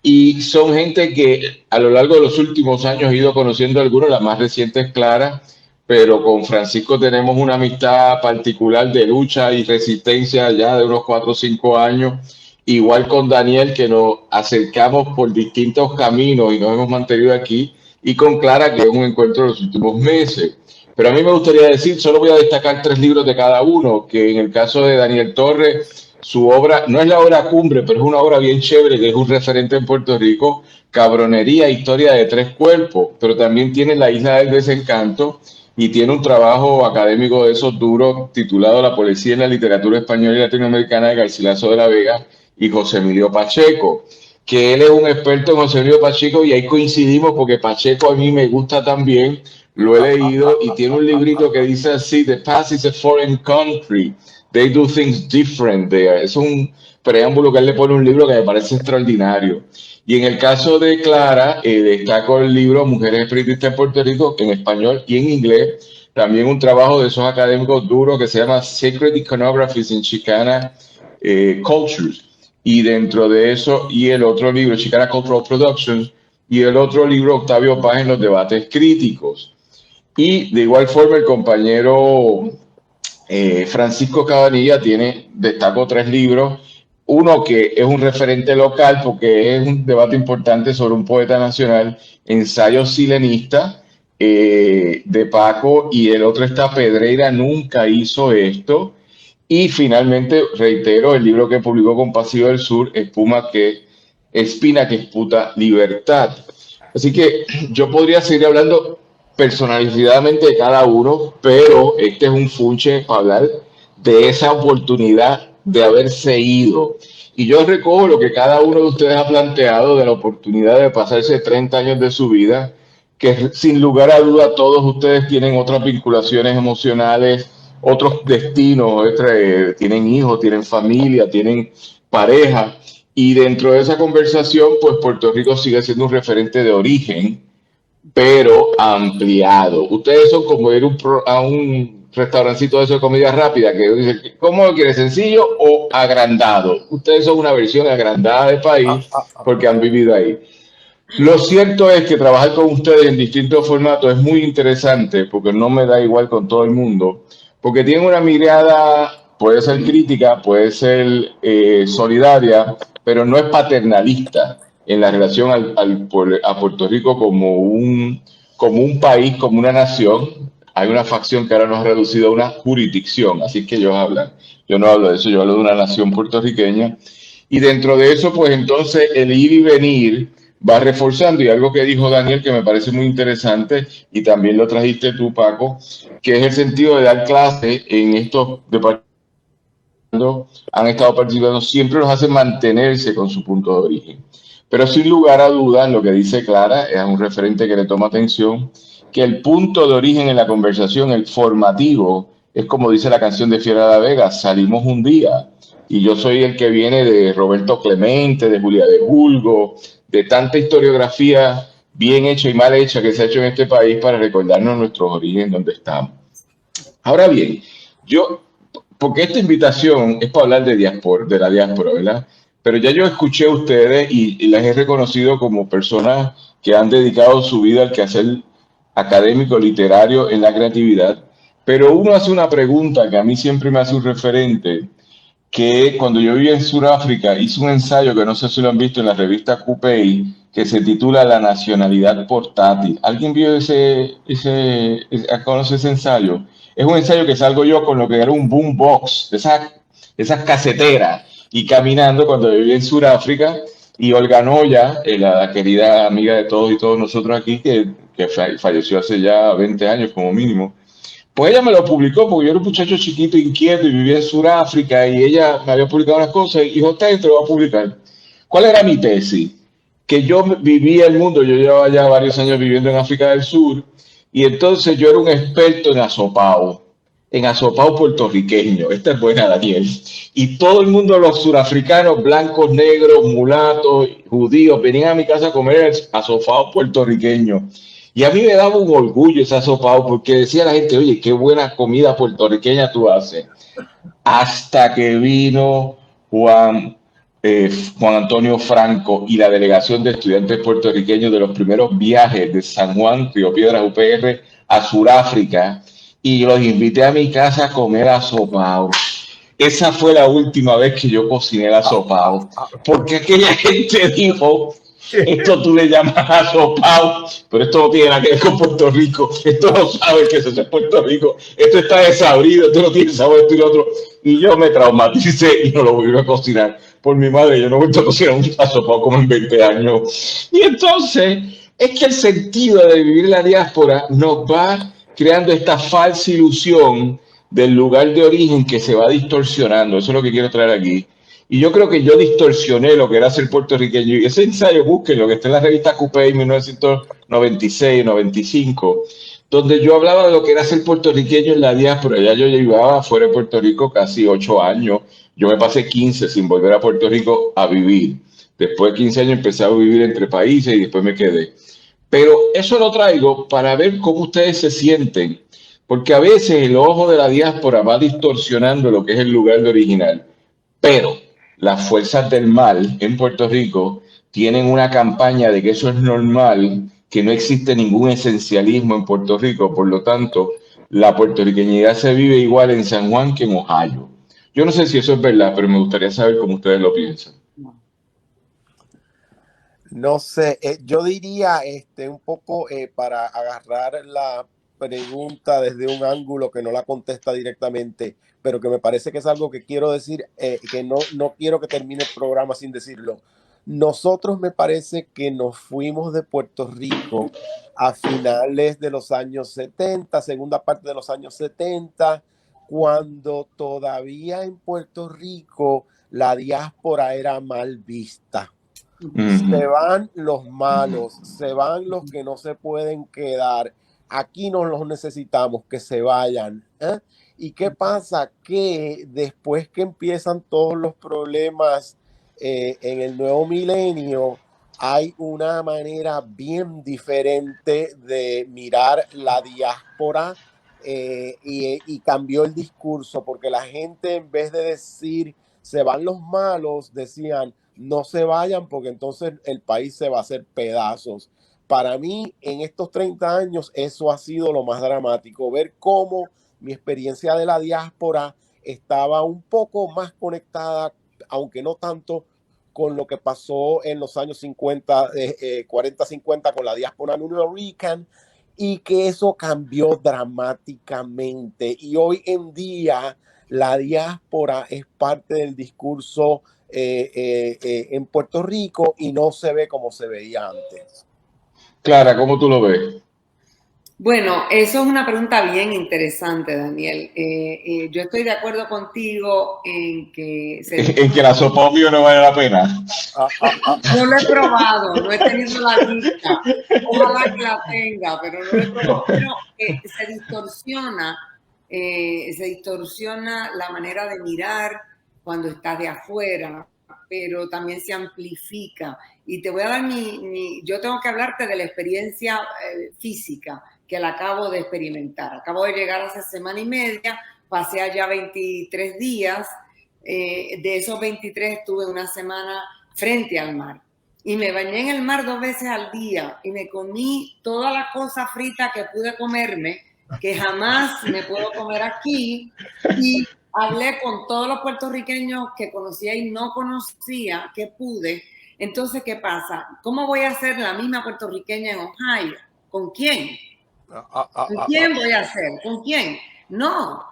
Y son gente que a lo largo de los últimos años he ido conociendo algunos, la más reciente es Clara, pero con Francisco tenemos una amistad particular de lucha y resistencia ya de unos 4 o 5 años. Igual con Daniel, que nos acercamos por distintos caminos y nos hemos mantenido aquí. Y con Clara, que es un encuentro de los últimos meses. Pero a mí me gustaría decir, solo voy a destacar 3 libros de cada uno, que en el caso de Daniel Torres, su obra, no es la obra cumbre, pero es una obra bien chévere, que es un referente en Puerto Rico, Cabronería, Historia de 3 cuerpos, pero también tiene La Isla del Desencanto, y tiene un trabajo académico de esos duros titulado La poesía en la literatura española y latinoamericana de Garcilaso de la Vega y José Emilio Pacheco, que él es un experto en José Emilio Pacheco y ahí coincidimos porque Pacheco a mí me gusta también, lo he leído y tiene un librito que dice así, The past is a foreign country, they do things different there. Es un preámbulo que él le pone a un libro que me parece extraordinario. Y en el caso de Clara, destaco el libro Mujeres Espiritistas en Puerto Rico en español y en inglés. También un trabajo de esos académicos duros que se llama Sacred Iconographies in Chicana Cultures. Y dentro de eso, y el otro libro, Chicana Cultural Productions, y el otro libro, Octavio Paz en los debates críticos. Y de igual forma, el compañero Francisco Cabanilla destacó 3 libros. Uno que es un referente local porque es un debate importante sobre un poeta nacional, Ensayo Silenista, de Paco, y el otro está Pedreira nunca hizo esto. Y finalmente, reitero, el libro que publicó con Pasillo del Sur, Espina que esputa libertad. Así que yo podría seguir hablando personalizadamente de cada uno, pero este es un funche para hablar de esa oportunidad de haberse ido. Y yo recojo lo que cada uno de ustedes ha planteado de la oportunidad de pasarse 30 años de su vida, que sin lugar a duda todos ustedes tienen otras vinculaciones emocionales, otros destinos, tienen hijos, tienen familia, tienen pareja. Y dentro de esa conversación, pues Puerto Rico sigue siendo un referente de origen, pero ampliado. Ustedes son como ir a un restaurancito de eso de comida rápida, que dicen, ¿cómo lo quiere, sencillo o agrandado? Ustedes son una versión agrandada del país porque han vivido ahí. Lo cierto es que trabajar con ustedes en distintos formatos es muy interesante porque no me da igual con todo el mundo, porque tienen una mirada, puede ser crítica, puede ser solidaria, pero no es paternalista en la relación a Puerto Rico como un país, como una nación. Hay una facción que ahora nos ha reducido a una jurisdicción, así que ellos hablan. Yo no hablo de eso, yo hablo de una nación puertorriqueña. Y dentro de eso, pues entonces el ir y venir va reforzando. Y algo que dijo Daniel que me parece muy interesante, y también lo trajiste tú, Paco, que es el sentido de dar clase en estos departamentos han estado participando, siempre los hace mantenerse con su punto de origen. Pero sin lugar a dudas, lo que dice Clara es un referente que le toma atención, que el punto de origen en la conversación, el formativo, es como dice la canción de Fiera de la Vega, salimos un día, y yo soy el que viene de Roberto Clemente, de Julia de Bulgo, de tanta historiografía bien hecha y mal hecha que se ha hecho en este país para recordarnos nuestros orígenes donde estamos. Ahora bien, yo porque esta invitación es para hablar de la diáspora, ¿verdad? Pero ya yo escuché a ustedes y las he reconocido como personas que han dedicado su vida al quehacer académico, literario, en la creatividad. Pero uno hace una pregunta que a mí siempre me hace un referente, que cuando yo vivía en Sudáfrica hice un ensayo que no sé si lo han visto en la revista Coupé, que se titula La nacionalidad portátil. ¿Alguien vio conoce ese ensayo? Es un ensayo que salgo yo con lo que era un boombox, esas caseteras, y caminando cuando vivía en Sudáfrica, y Olga Noya, la querida amiga de todos y todos nosotros aquí, que falleció hace ya 20 años como mínimo, pues ella me lo publicó porque yo era un muchacho chiquito, inquieto y vivía en Sudáfrica y ella me había publicado unas cosas y dijo, te lo voy a publicar. ¿Cuál era mi tesis? Que yo vivía el mundo, yo llevaba ya varios años viviendo en África del Sur y entonces yo era un experto en asopao puertorriqueño. Esta es buena, Daniel. Y todo el mundo, los surafricanos, blancos, negros, mulatos, judíos, venían a mi casa a comer asopao puertorriqueño. Y a mí me daba un orgullo ese asopao porque decía la gente, oye, qué buena comida puertorriqueña tú haces. Hasta que vino Juan Antonio Franco y la delegación de estudiantes puertorriqueños de los primeros viajes de San Juan, Río Piedras, UPR, a Sudáfrica, y los invité a mi casa a comer asopao. Esa fue la última vez que yo cociné el asopao, porque aquella gente dijo, esto tú le llamas asopao, pero esto no tiene nada que ver con Puerto Rico, esto no sabe que eso es Puerto Rico, esto está desabrido, esto no tiene sabor, esto y lo otro, y yo me traumaticé y no lo volví a cocinar por mi madre, yo no he vuelto a cocinar un asopao como en 20 años, y entonces es que el sentido de vivir en la diáspora nos va creando esta falsa ilusión del lugar de origen que se va distorsionando. Eso es lo que quiero traer aquí. Y yo creo que yo distorsioné lo que era ser puertorriqueño. Y ese ensayo, busquen lo que está en la revista Coupé en 1996, 95, donde yo hablaba de lo que era ser puertorriqueño en la diáspora. Ya yo llevaba fuera de Puerto Rico casi 8 años. Yo me pasé 15 sin volver a Puerto Rico a vivir. Después de 15 años empecé a vivir entre países y después me quedé. Pero eso lo traigo para ver cómo ustedes se sienten, porque a veces el ojo de la diáspora va distorsionando lo que es el lugar de original, pero las fuerzas del mal en Puerto Rico tienen una campaña de que eso es normal, que no existe ningún esencialismo en Puerto Rico, por lo tanto, la puertorriqueñidad se vive igual en San Juan que en Ohio. Yo no sé si eso es verdad, pero me gustaría saber cómo ustedes lo piensan. No sé, yo diría un poco para agarrar la pregunta desde un ángulo que no la contesta directamente, pero que me parece que es algo que quiero decir, que no quiero que termine el programa sin decirlo. Nosotros me parece que nos fuimos de Puerto Rico a finales de los años 70, segunda parte de los años 70, cuando todavía en Puerto Rico la diáspora era mal vista. Se van los malos, se van los que no se pueden quedar. Aquí no los necesitamos, que se vayan. ¿Y qué pasa? Que después que empiezan todos los problemas en el nuevo milenio, hay una manera bien diferente de mirar la diáspora y cambió el discurso, porque la gente, en vez de decir se van los malos, decían no se vayan porque entonces el país se va a hacer pedazos. Para mí, en estos 30 años, eso ha sido lo más dramático, ver cómo mi experiencia de la diáspora estaba un poco más conectada, aunque no tanto, con lo que pasó en los años 50, 40, 50 con la diáspora nunavután, y que eso cambió dramáticamente. Y hoy en día la diáspora es parte del discurso en Puerto Rico y no se ve como se veía antes. Clara, ¿cómo tú lo ves? Bueno, eso es una pregunta bien interesante, Daniel. Yo estoy de acuerdo contigo en que En que la sopa obvio no vale la pena. no lo he probado, no he tenido la vista. Ojalá que la tenga, pero no lo he probado. Pero se distorsiona la manera de mirar cuando estás de afuera, pero también se amplifica. Y te voy a dar yo tengo que hablarte de la experiencia física que la acabo de experimentar. Acabo de llegar hace semana y media, pasé allá 23 días, de esos 23 tuve una semana frente al mar y me bañé en el mar 2 veces al día y me comí toda la cosa frita que pude comerme, que jamás me puedo comer aquí, y hablé con todos los puertorriqueños que conocía y no conocía, que pude. Entonces, ¿qué pasa? ¿Cómo voy a ser la misma puertorriqueña en Ohio? ¿Con quién? ¿Con quién voy a ser? ¿Con quién? No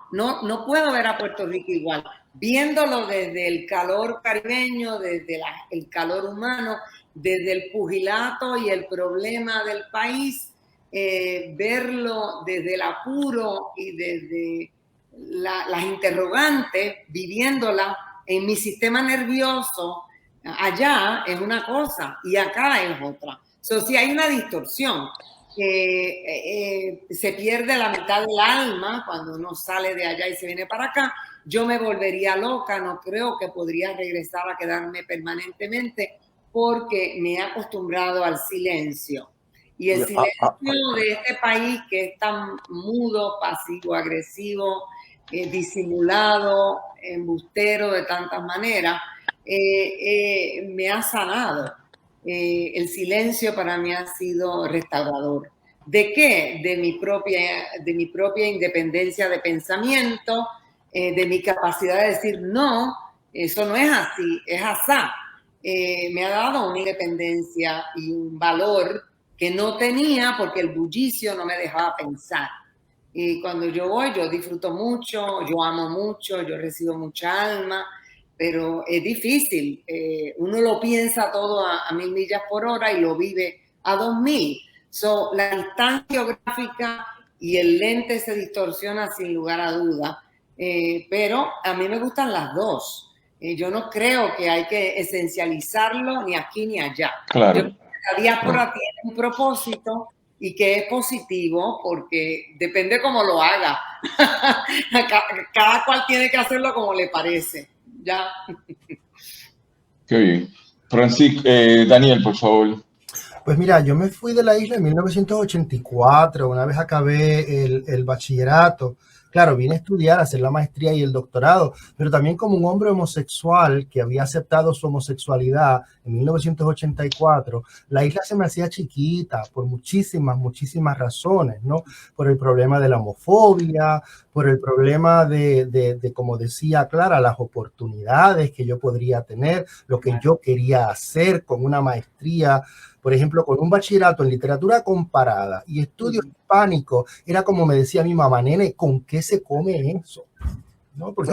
puedo ver a Puerto Rico igual. Viéndolo desde el calor caribeño, desde el calor humano, desde el pugilato y el problema del país, verlo desde el apuro y desde las interrogantes, viviéndola en mi sistema nervioso, allá es una cosa y acá es otra. Sí hay una distorsión. Se pierde la mitad del alma cuando uno sale de allá y se viene para acá. Yo me volvería loca, no creo que podría regresar a quedarme permanentemente porque me he acostumbrado al silencio. Y el silencio de este país que es tan mudo, pasivo, agresivo, disimulado, embustero de tantas maneras, me ha sanado. El silencio para mí ha sido restaurador. ¿De qué? De mi propia independencia de pensamiento, de mi capacidad de decir no, eso no es así, es asá. Me ha dado una independencia y un valor que no tenía porque el bullicio no me dejaba pensar. Y cuando yo voy, yo disfruto mucho, yo amo mucho, yo recibo mucha alma, pero es difícil. Uno lo piensa todo a 1000 millas por hora y lo vive a 2000. La distancia geográfica y el lente se distorsiona sin lugar a duda, pero a mí me gustan las dos. Yo no creo que hay que esencializarlo ni aquí ni allá. Claro. Yo creo que la diáspora tiene un propósito y que es positivo porque depende cómo lo haga. Cada cual tiene que hacerlo como le parece. Ya. Qué bien. Francisco, Daniel, por favor. Pues mira, yo me fui de la isla en 1984, una vez acabé el bachillerato. Claro, vine a estudiar, a hacer la maestría y el doctorado, pero también como un hombre homosexual que había aceptado su homosexualidad en 1984, la isla se me hacía chiquita por muchísimas razones, ¿no? Por el problema de la homofobia, por el problema de, como decía Clara, las oportunidades que yo podría tener, lo que yo quería hacer con una maestría, por ejemplo, con un bachillerato en literatura comparada y estudio hispánico, era como me decía mi mamá, nene, ¿con qué se come eso? ¿No? Porque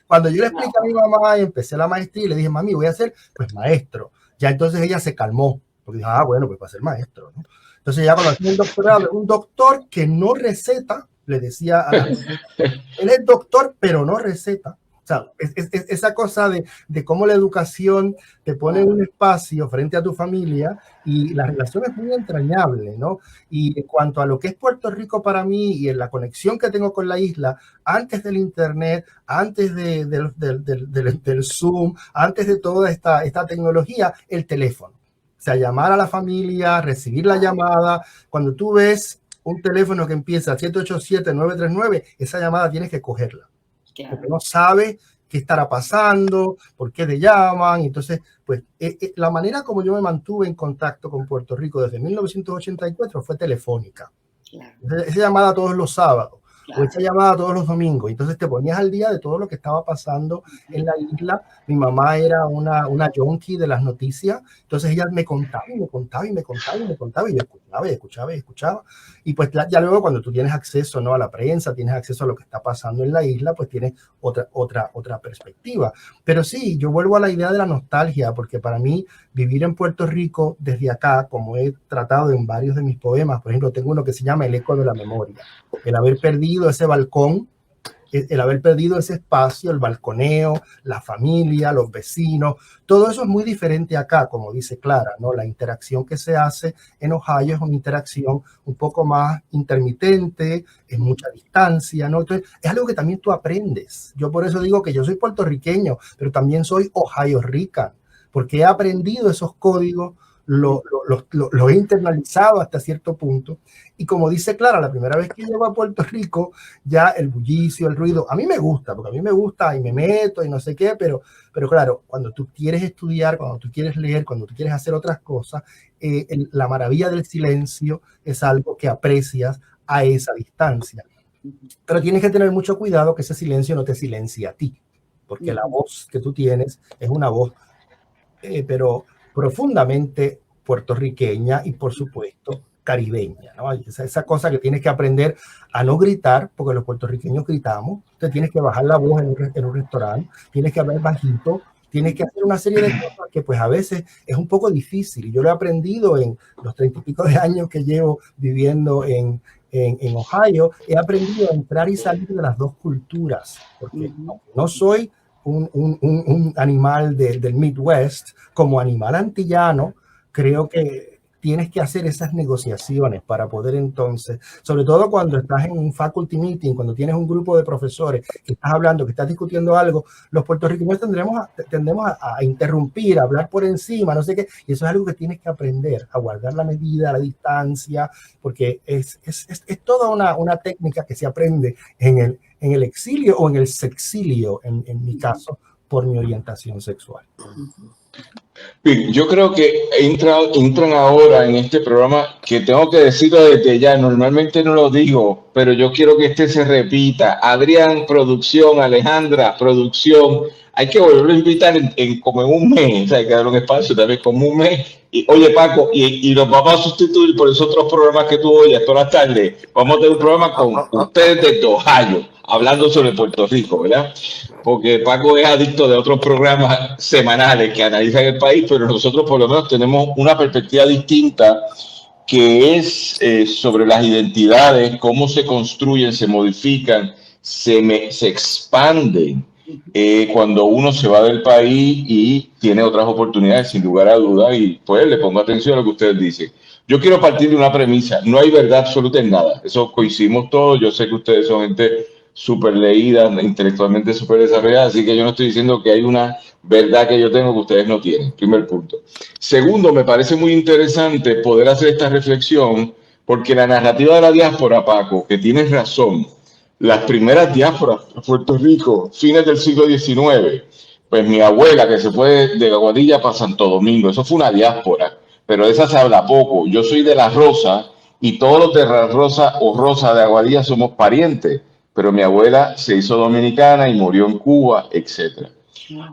cuando yo le expliqué a mi mamá y empecé la maestría y le dije, mami, voy a ser pues maestro. Ya entonces ella se calmó, porque dijo, bueno, pues va a ser maestro, ¿no? Entonces ya cuando hacía el doctorado, un doctor que no receta, le decía a la él es doctor, pero no receta. O sea, esa cosa de cómo la educación te pone en un espacio frente a tu familia y la relación es muy entrañable, ¿no? Y en cuanto a lo que es Puerto Rico para mí y en la conexión que tengo con la isla, antes del internet, antes del Zoom, antes de toda esta tecnología, el teléfono. O sea, llamar a la familia, recibir la llamada. Cuando tú ves un teléfono que empieza 787-939, esa llamada tienes que cogerla. Porque no sabe qué estará pasando, por qué te llaman. Entonces, pues la manera como yo me mantuve en contacto con Puerto Rico desde 1984 fue telefónica. Esa llamada todos los sábados. o esa llamada todos los domingos. Entonces te ponías al día de todo lo que estaba pasando en la isla. Mi mamá era una junkie de las noticias, entonces ella me contaba y me contaba y me contaba y me contaba y yo escuchaba y escuchaba y escuchaba. Y pues ya luego cuando tú tienes acceso, ¿no?, a la prensa, tienes acceso a lo que está pasando en la isla, pues tienes otra perspectiva. Pero sí, yo vuelvo a la idea de la nostalgia, porque para mí vivir en Puerto Rico desde acá, como he tratado en varios de mis poemas, por ejemplo, tengo uno que se llama El eco de la memoria, el haber perdido ese balcón, el haber perdido ese espacio, el balconeo, la familia, los vecinos, todo eso es muy diferente acá, como dice Clara, ¿no? La interacción que se hace en Ohio es una interacción un poco más intermitente, en mucha distancia, ¿no? Entonces, es algo que también tú aprendes. Yo por eso digo que yo soy puertorriqueño, pero también soy Ohio Rican, porque he aprendido esos códigos, lo he internalizado hasta cierto punto. Y como dice Clara, la primera vez que llego a Puerto Rico, ya el bullicio, el ruido, a mí me gusta, porque a mí me gusta y me meto y no sé qué, pero claro, cuando tú quieres estudiar, cuando tú quieres leer, cuando tú quieres hacer otras cosas, la maravilla del silencio es algo que aprecias a esa distancia. Pero tienes que tener mucho cuidado que ese silencio no te silencie a ti, porque la voz que tú tienes es una voz, pero profundamente puertorriqueña y por supuesto caribeña, ¿no? Esa cosa que tienes que aprender a no gritar, porque los puertorriqueños gritamos, te tienes que bajar la voz en un restaurante, tienes que hablar bajito, tienes que hacer una serie de cosas que pues a veces es un poco difícil, y yo lo he aprendido en los 30 y pico de años que llevo viviendo en Ohio, he aprendido a entrar y salir de las dos culturas, porque no soy un animal del Midwest, como animal antillano, creo que tienes que hacer esas negociaciones para poder entonces, sobre todo cuando estás en un faculty meeting, cuando tienes un grupo de profesores que estás hablando, que estás discutiendo algo, los puertorriqueños tendemos a interrumpir, a hablar por encima, no sé qué, y eso es algo que tienes que aprender, a guardar la medida, la distancia, porque es toda una técnica que se aprende en el exilio o en el sexilio, en mi caso, por mi orientación sexual. Bien, yo creo que entran ahora en este programa, que tengo que decirlo desde ya, normalmente no lo digo, pero yo quiero que este se repita. Adrián, producción, Alejandra, producción, hay que volverlo a invitar como en un mes, o sea, hay que dar un espacio también como un mes. Y, oye, Paco, y nos vamos a sustituir por esos otros programas que tú oyes todas las tardes. Vamos a tener un programa con ustedes desde Ohio, hablando sobre Puerto Rico, ¿verdad? Porque Paco es adicto de otros programas semanales que analizan el país, pero nosotros por lo menos tenemos una perspectiva distinta, que es sobre las identidades, cómo se construyen, se modifican, se expanden cuando uno se va del país y tiene otras oportunidades, sin lugar a dudas, y pues le pongo atención a lo que ustedes dicen. Yo quiero partir de una premisa: no hay verdad absoluta en nada, eso coincidimos todos. Yo sé que ustedes son gente súper leída, intelectualmente súper desarrollada, así que yo no estoy diciendo que hay una verdad que yo tengo que ustedes no tienen, primer punto. Segundo, me parece muy interesante poder hacer esta reflexión, porque la narrativa de la diáspora, Paco, que tienes razón, las primeras diásporas de Puerto Rico, fines del siglo XIX, pues mi abuela que se fue de Aguadilla para Santo Domingo, eso fue una diáspora, pero de esa se habla poco. Yo soy de La Rosa y todos los de La Rosa o Rosa de Aguadilla somos parientes, pero mi abuela se hizo dominicana y murió en Cuba, etc.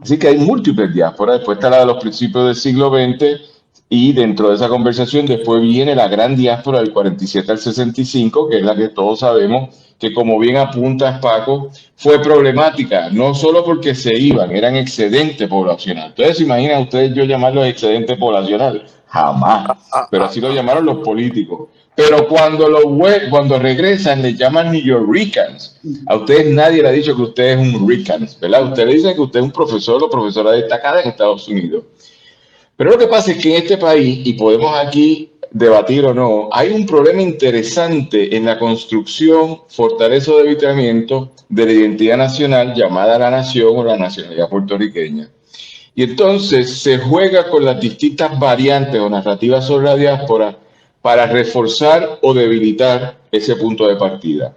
Así que hay múltiples diásporas. Después está la de los principios del siglo XX, y dentro de esa conversación después viene la gran diáspora del 47 al 65, que es la que todos sabemos que, como bien apuntas, Paco, fue problemática, no solo porque se iban, eran excedente poblacional. Entonces, ¿imaginan ustedes yo llamarlos excedente poblacional? Jamás, pero así lo llamaron los políticos. Pero cuando regresan les llaman New Yorkers. A ustedes nadie le ha dicho que usted es un Ricans, ¿verdad? Usted le dice que usted es un profesor o profesora destacada en Estados Unidos. Pero lo que pasa es que en este país, y podemos aquí debatir o no, hay un problema interesante en la construcción, fortaleza o debilitamiento de la identidad nacional llamada la nación o la nacionalidad puertorriqueña. Y entonces se juega con las distintas variantes o narrativas sobre la diáspora para reforzar o debilitar ese punto de partida.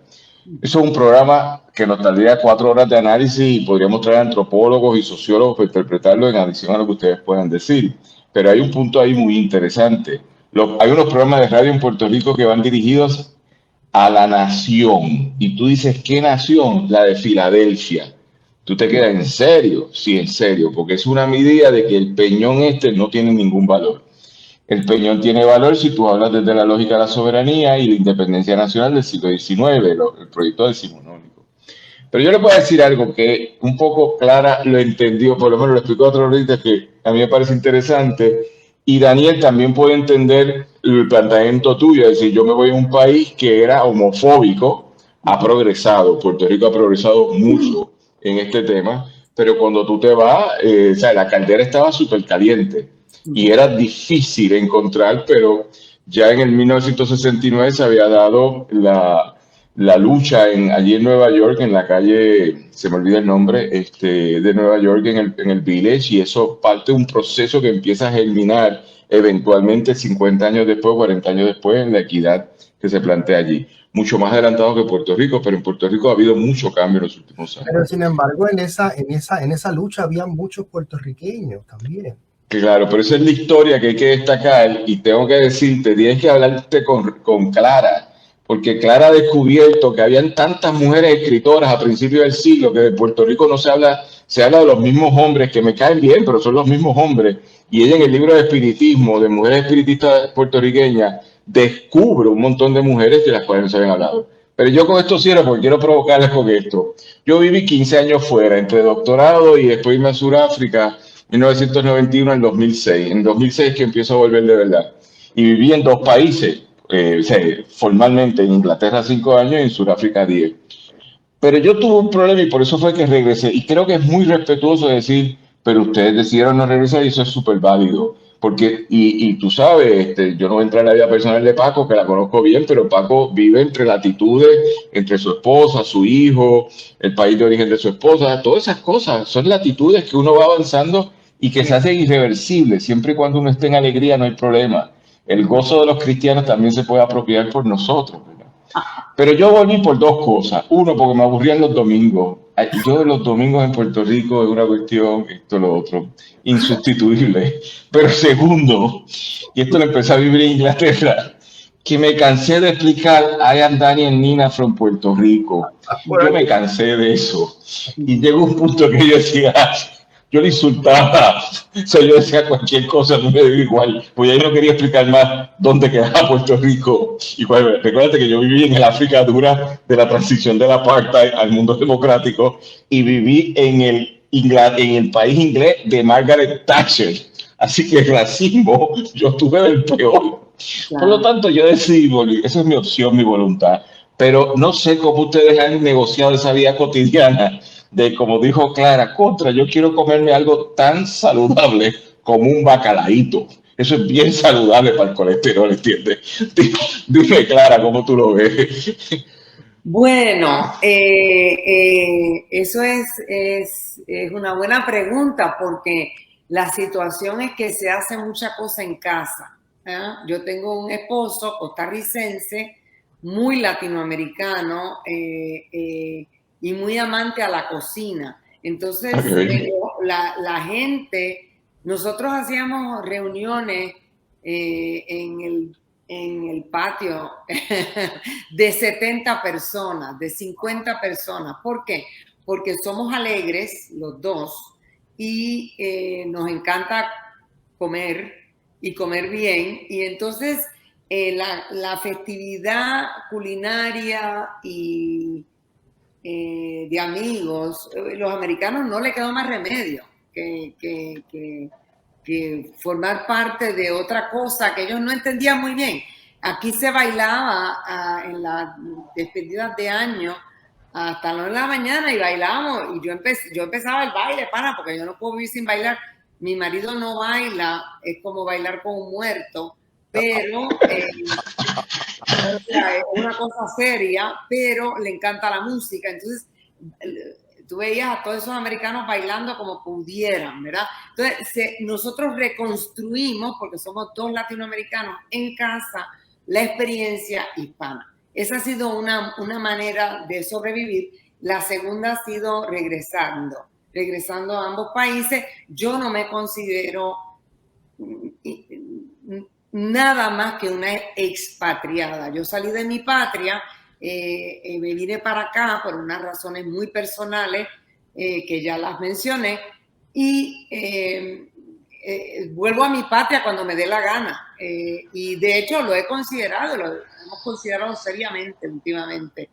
Eso es un programa que nos daría 4 horas de análisis y podríamos traer antropólogos y sociólogos para interpretarlo en adición a lo que ustedes puedan decir. Pero hay un punto ahí muy interesante. Hay unos programas de radio en Puerto Rico que van dirigidos a la nación. Y tú dices, ¿qué nación? La de Filadelfia. Tú te quedas, ¿en serio? Sí, en serio, porque es una medida de que el peñón este no tiene ningún valor. El peñón tiene valor si tú hablas desde la lógica de la soberanía y la independencia nacional del siglo XIX, el proyecto decimonónico. Pero yo le puedo decir algo que un poco Clara lo entendió, por lo menos lo explicó otra ahorita, que a mí me parece interesante, y Daniel también puede entender el planteamiento tuyo, es decir, yo me voy a un país que era homofóbico, ha progresado, Puerto Rico ha progresado mucho en este tema, pero cuando tú te vas, o sea, la caldera estaba súper caliente y era difícil encontrar, pero ya en el 1969 se había dado la lucha allí en Nueva York, en la calle, se me olvida el nombre, de Nueva York, en el Village, y eso parte de un proceso que empieza a germinar eventualmente 50 años después, 40 años después, en la equidad que se plantea allí. Mucho más adelantado que Puerto Rico, pero en Puerto Rico ha habido mucho cambio en los últimos años. Pero sin embargo, en esa lucha había muchos puertorriqueños también. Claro, pero esa es la historia que hay que destacar y tengo que decirte, tienes que hablarte con Clara, porque Clara ha descubierto que habían tantas mujeres escritoras a principios del siglo que de Puerto Rico no se habla de los mismos hombres que me caen bien, pero son los mismos hombres. Y ella en el libro de espiritismo, de mujeres espiritistas puertorriqueñas, descubre un montón de mujeres de las cuales no se habían hablado. Pero yo con esto cierro porque quiero provocarles con esto. Yo viví 15 años fuera, entre doctorado y después irme a Sudáfrica, 1991 al 2006. En 2006 que empiezo a volver de verdad. Y viví en dos países, o sea, formalmente en Inglaterra 5 años y en Sudáfrica 10. Pero yo tuve un problema y por eso fue que regresé. Y creo que es muy respetuoso decir, pero ustedes decidieron no regresar y eso es súper válido. Porque, y tú sabes, yo no voy a entrar en la vida personal de Paco, que la conozco bien, pero Paco vive entre latitudes, entre su esposa, su hijo, el país de origen de su esposa, todas esas cosas son latitudes que uno va avanzando y que se hacen irreversibles. Siempre y cuando uno esté en alegría no hay problema. El gozo de los cristianos también se puede apropiar por nosotros, ¿verdad? Pero yo volví por dos cosas. Uno, porque me aburrían los domingos. Yo los domingos en Puerto Rico es una cuestión, esto, lo otro, insustituible. Pero segundo, y esto lo empecé a vivir en Inglaterra, que me cansé de explicar I am Daniel Nina from Puerto Rico. Yo me cansé de eso. Y llegó un punto que yo decía, yo le insultaba, o sea, yo decía cualquier cosa, no me dio igual, pues ahí no quería explicar más dónde quedaba Puerto Rico. Y recuérdate que yo viví en el África dura de la transición del apartheid al mundo democrático y viví en el país inglés de Margaret Thatcher. Así que el racismo yo tuve del peor. Claro. Por lo tanto, yo decidí volver. Esa es mi opción, mi voluntad. Pero no sé cómo ustedes han negociado esa vida cotidiana de, como dijo Clara, yo quiero comerme algo tan saludable como un bacalaíto. Eso es bien saludable para el colesterol, ¿entiendes? Dime, Clara, ¿cómo tú lo ves? Bueno, eso es una buena pregunta porque la situación es que se hace mucha cosa en casa. Yo tengo un esposo costarricense, muy latinoamericano, y muy amante a la cocina. Entonces, la gente, nosotros hacíamos reuniones en el patio de 70 personas, de 50 personas. ¿Por qué? Porque somos alegres los dos y nos encanta comer y comer bien. Y entonces la festividad culinaria y de amigos, los americanos no le quedó más remedio que formar parte de otra cosa que ellos no entendían muy bien. Aquí se bailaba en las despedidas de año hasta las 9 de la mañana y bailábamos, y yo empezaba el baile, porque yo no puedo vivir sin bailar. Mi marido no baila, es como bailar con un muerto, pero o sea, es una cosa seria, pero le encanta la música. Entonces tú veías a todos esos americanos bailando como pudieran, ¿verdad? Entonces nosotros reconstruimos, porque somos dos latinoamericanos en casa, la experiencia hispana. Esa ha sido una manera de sobrevivir. La segunda ha sido regresando a ambos países. Yo no me considero nada más que una expatriada. Yo salí de mi patria me vine para acá por unas razones muy personales que ya las mencioné y vuelvo a mi patria cuando me dé la gana. Y de hecho lo hemos considerado seriamente últimamente.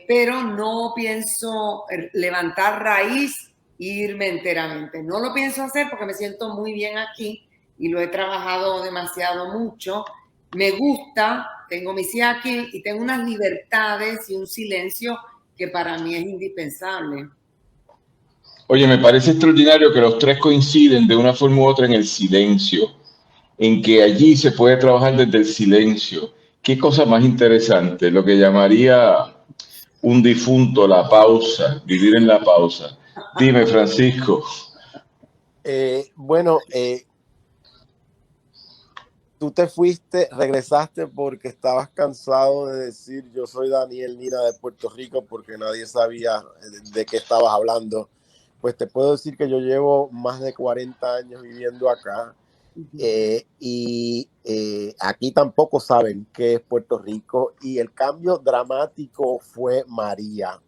Pero no pienso levantar raíz e irme enteramente. No lo pienso hacer porque me siento muy bien aquí y lo he trabajado demasiado mucho. Me gusta, tengo mis hijas aquí y tengo unas libertades y un silencio que para mí es indispensable. Oye, me parece extraordinario que los tres coinciden de una forma u otra en el silencio, en que allí se puede trabajar desde el silencio. Qué cosa más interesante, lo que llamaría un difunto la pausa, vivir en la pausa. Dime, Francisco. Bueno, tú te fuiste, regresaste porque estabas cansado de decir yo soy Daniel Lira de Puerto Rico porque nadie sabía de qué estabas hablando. Pues te puedo decir que yo llevo más de 40 años viviendo acá y aquí tampoco saben qué es Puerto Rico y el cambio dramático fue María.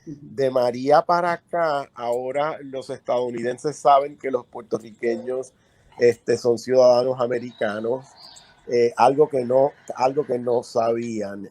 De María para acá, ahora los estadounidenses saben que los puertorriqueños son ciudadanos americanos, algo que no sabían.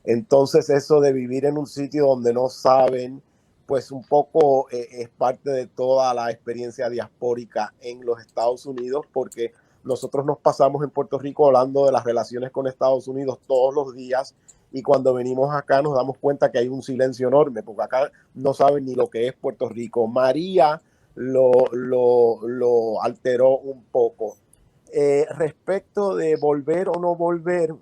Entonces eso de vivir en un sitio donde no saben, pues un poco es parte de toda la experiencia diaspórica en los Estados Unidos, porque nosotros nos pasamos en Puerto Rico hablando de las relaciones con Estados Unidos todos los días y cuando venimos acá nos damos cuenta que hay un silencio enorme, porque acá no saben ni lo que es Puerto Rico. María lo alteró un poco. Respecto de volver o no volver,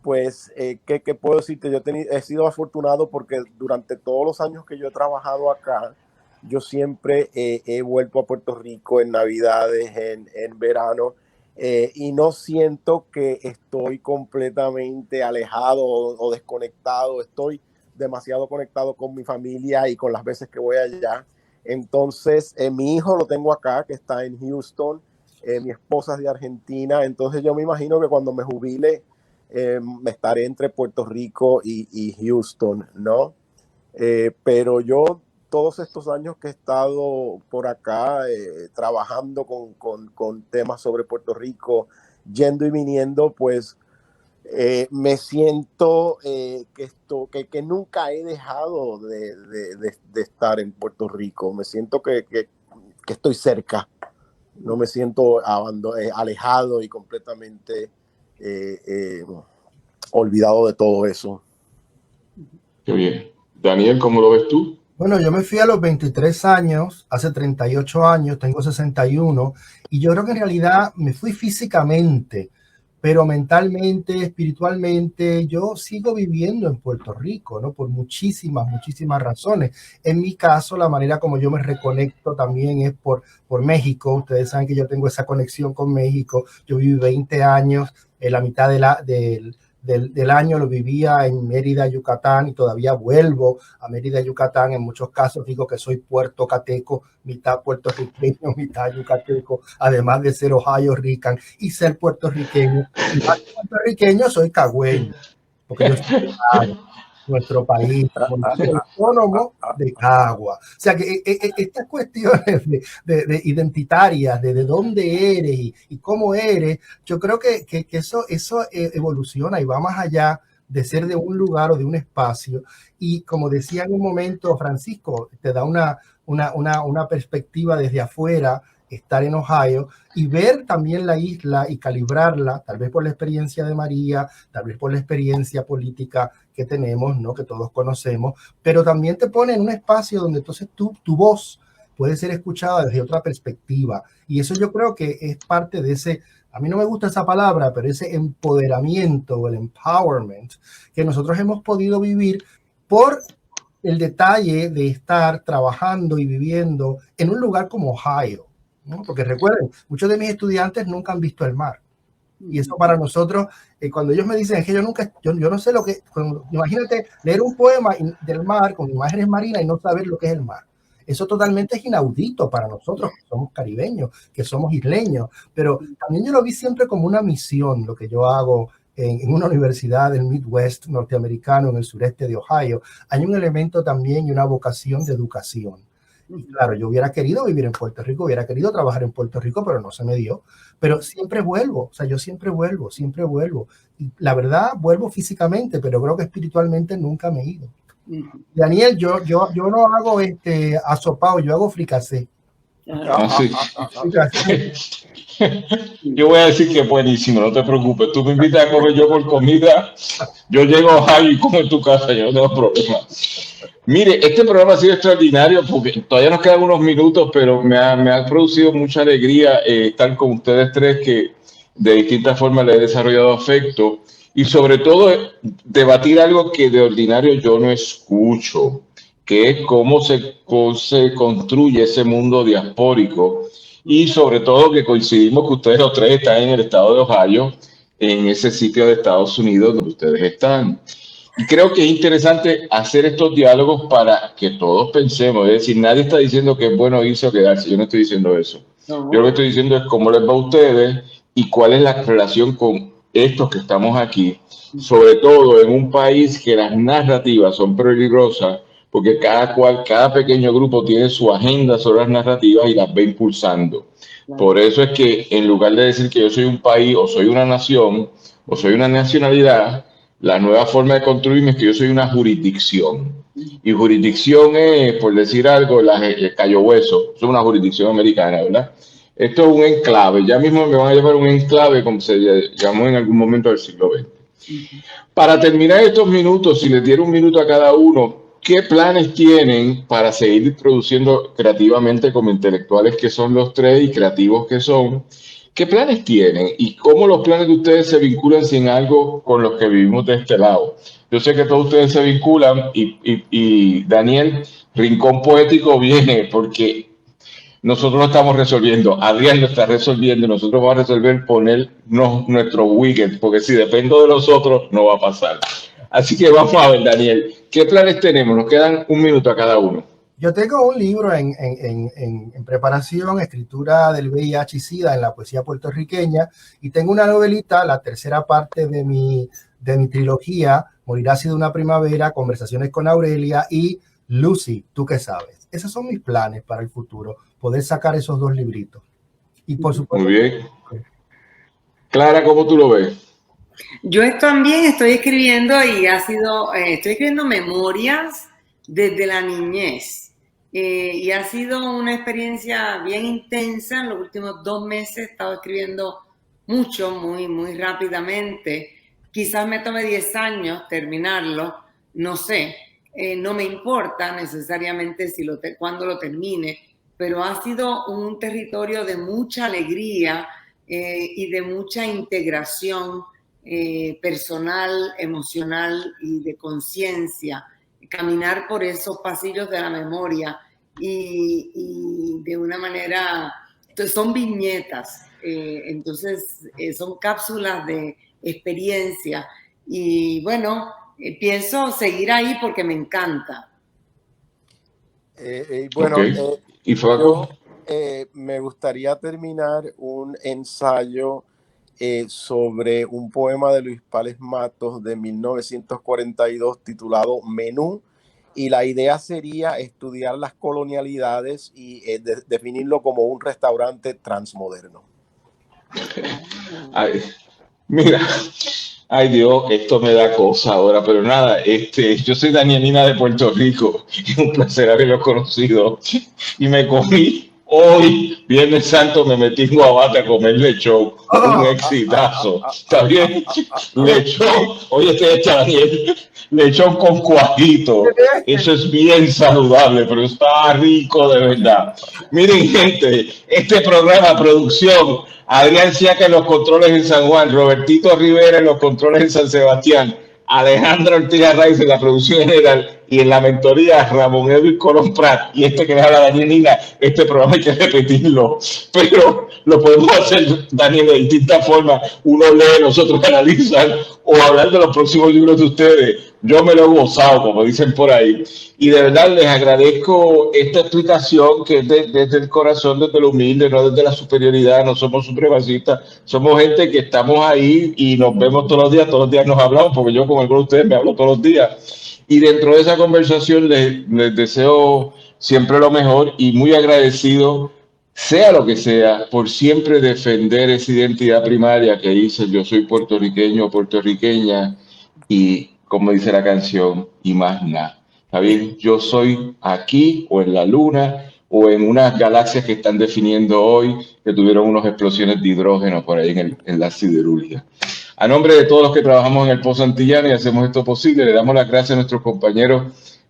pues, ¿qué puedo decirte? Yo he sido afortunado porque durante todos los años que yo he trabajado acá, yo siempre he vuelto a Puerto Rico en Navidades, en verano, y no siento que estoy completamente alejado o desconectado. Estoy demasiado conectado con mi familia y con las veces que voy allá. Entonces, mi hijo lo tengo acá, que está en Houston, mi esposa es de Argentina, entonces yo me imagino que cuando me jubile, estaré entre Puerto Rico y Houston, ¿no? Pero yo todos estos años que he estado por acá trabajando con temas sobre Puerto Rico, yendo y viniendo, pues me siento que nunca he dejado de estar en Puerto Rico. Me siento que estoy cerca, no me siento alejado y completamente olvidado de todo eso. Qué bien. Daniel, ¿cómo lo ves tú? Bueno, yo me fui a los 23 años, hace 38 años, tengo 61, y yo creo que en realidad me fui físicamente, pero mentalmente, espiritualmente, yo sigo viviendo en Puerto Rico, ¿no? Por muchísimas razones. En mi caso, la manera como yo me reconecto también es por México. Ustedes saben que yo tengo esa conexión con México. Yo viví 20 años, la mitad del año lo vivía en Mérida, Yucatán, y todavía vuelvo a Mérida, Yucatán. En muchos casos digo que soy puertocateco, mitad puertorriqueño, mitad yucateco, además de ser Ohio Rican y ser puertorriqueño. Y más que puertorriqueño, soy cagüeño, porque yo soy de nuestro país, autónomo de Cagua. O sea que estas cuestiones de identitarias, de dónde eres y cómo eres, yo creo que eso evoluciona y va más allá de ser de un lugar o de un espacio. Y como decía en un momento Francisco, te da una perspectiva desde afuera, estar en Ohio y ver también la isla y calibrarla, tal vez por la experiencia de María, tal vez por la experiencia política que tenemos, ¿no? Que todos conocemos, pero también te pone en un espacio donde entonces tu voz puede ser escuchada desde otra perspectiva. Y eso yo creo que es parte de ese, a mí no me gusta esa palabra, pero ese empoderamiento o el empowerment que nosotros hemos podido vivir por el detalle de estar trabajando y viviendo en un lugar como Ohio, ¿no? Porque recuerden, muchos de mis estudiantes nunca han visto el mar. Y eso para nosotros, cuando ellos me dicen, es que yo no sé lo que, imagínate leer un poema del mar con imágenes marinas y no saber lo que es el mar. Eso totalmente es inaudito para nosotros, que somos caribeños, que somos isleños. Pero también yo lo vi siempre como una misión, lo que yo hago en una universidad del Midwest norteamericano, en el sureste de Ohio, hay un elemento también y una vocación de educación. Y claro, yo hubiera querido vivir en Puerto Rico, hubiera querido trabajar en Puerto Rico, pero no se me dio. Pero siempre vuelvo, o sea, yo siempre vuelvo. Y la verdad, vuelvo físicamente, pero creo que espiritualmente nunca me he ido. Daniel, yo no hago asopado, yo hago fricasé. Sí. Yo voy a decir que es buenísimo, no te preocupes. Tú me invitas a comer yo por comida, yo llego a Ohio y como en tu casa, yo no tengo problema. Mire, este programa ha sido extraordinario porque todavía nos quedan unos minutos, pero me ha producido mucha alegría estar con ustedes tres que de distintas formas le he desarrollado afecto y sobre todo debatir algo que de ordinario yo no escucho, que es cómo se construye ese mundo diaspórico y sobre todo que coincidimos que ustedes los tres están en el estado de Ohio, en ese sitio de Estados Unidos donde ustedes están. Y creo que es interesante hacer estos diálogos para que todos pensemos, es decir, nadie está diciendo que es bueno irse o quedarse, yo no estoy diciendo eso. Yo lo que estoy diciendo es cómo les va a ustedes y cuál es la relación con estos que estamos aquí, sobre todo en un país que las narrativas son peligrosas, porque cada pequeño grupo tiene su agenda sobre las narrativas y las va impulsando. Por eso es que en lugar de decir que yo soy un país o soy una nación o soy una nacionalidad, la nueva forma de construirme es que yo soy una jurisdicción. Y jurisdicción es, por decir algo, el Cayo Hueso. Es una jurisdicción americana, ¿verdad? Esto es un enclave. Ya mismo me van a llamar un enclave, como se llamó en algún momento del siglo XX. Para terminar estos minutos, si les diera un minuto a cada uno, ¿qué planes tienen para seguir produciendo creativamente como intelectuales que son los tres y creativos que son? ¿Qué planes tienen y cómo los planes de ustedes se vinculan sin algo con los que vivimos de este lado? Yo sé que todos ustedes se vinculan y Daniel, Rincón Poético viene porque nosotros lo estamos resolviendo, Adrián lo está resolviendo, nosotros vamos a resolver ponernos nuestro wicket, porque si dependo de los otros no va a pasar. Así que vamos a ver, Daniel, ¿qué planes tenemos? Nos quedan un minuto a cada uno. Yo tengo un libro en preparación, escritura del VIH y SIDA en la poesía puertorriqueña, y tengo una novelita, la tercera parte de mi trilogía, Morirá así de una primavera, Conversaciones con Aurelia y Lucy, ¿tú qué sabes? Esos son mis planes para el futuro, poder sacar esos dos libritos. Y por supuesto... Muy bien. Clara, ¿cómo tú lo ves? Yo también estoy escribiendo y estoy escribiendo memorias desde la niñez. Y ha sido una experiencia bien intensa. En los últimos 2 meses he estado escribiendo mucho, muy rápidamente. Quizás me tome 10 años terminarlo, no sé. No me importa necesariamente cuándo lo termine, pero ha sido un territorio de mucha alegría y de mucha integración personal, emocional y de conciencia. Caminar por esos pasillos de la memoria y de una manera, son viñetas, entonces son cápsulas de experiencia y bueno, pienso seguir ahí porque me encanta. Bueno, okay. ¿Y Faco? Me gustaría terminar un ensayo sobre un poema de Luis Pález Matos de 1942 titulado Menú, y la idea sería estudiar las colonialidades y definirlo como un restaurante transmoderno. Ay, mira, ay Dios, esto me da cosa ahora, pero nada, yo soy Danielina de Puerto Rico, es un placer haberlo conocido y me comí. Hoy, Viernes Santo, me metí en Guabate a comer lechón, un exitazo, ¿está bien? Lechón, oye, Daniel, lechón con cuajito, eso es bien saludable, pero está rico de verdad. Miren, gente, este programa, producción, Adrián Siaca en los controles en San Juan, Robertito Rivera en los controles en San Sebastián, Alejandra Ortiz Arraiz en la producción general, y en la mentoría Ramón Edwin Colón Prat y que le habla Daniel Nina. Este programa hay que repetirlo, pero lo podemos hacer, Daniel, de distintas formas. Uno lee, nosotros analizan o hablar de los próximos libros de ustedes. Yo me lo he gozado, como dicen por ahí, y de verdad les agradezco esta explicación que es desde el corazón, desde lo humilde, no desde la superioridad. No somos supremacistas, somos gente que estamos ahí y nos vemos todos los días nos hablamos, porque yo con algunos de ustedes me hablo todos los días, y dentro de esa conversación les deseo siempre lo mejor y muy agradecido, sea lo que sea, por siempre defender esa identidad primaria que dice yo soy puertorriqueño o puertorriqueña, y como dice la canción, y más nada. ¿Está bien? Yo soy aquí o en la luna o en unas galaxias que están definiendo hoy, que tuvieron unas explosiones de hidrógeno por ahí en la siderurgia. A nombre de todos los que trabajamos en el Pozo Antillano y hacemos esto posible, le damos las gracias a nuestros compañeros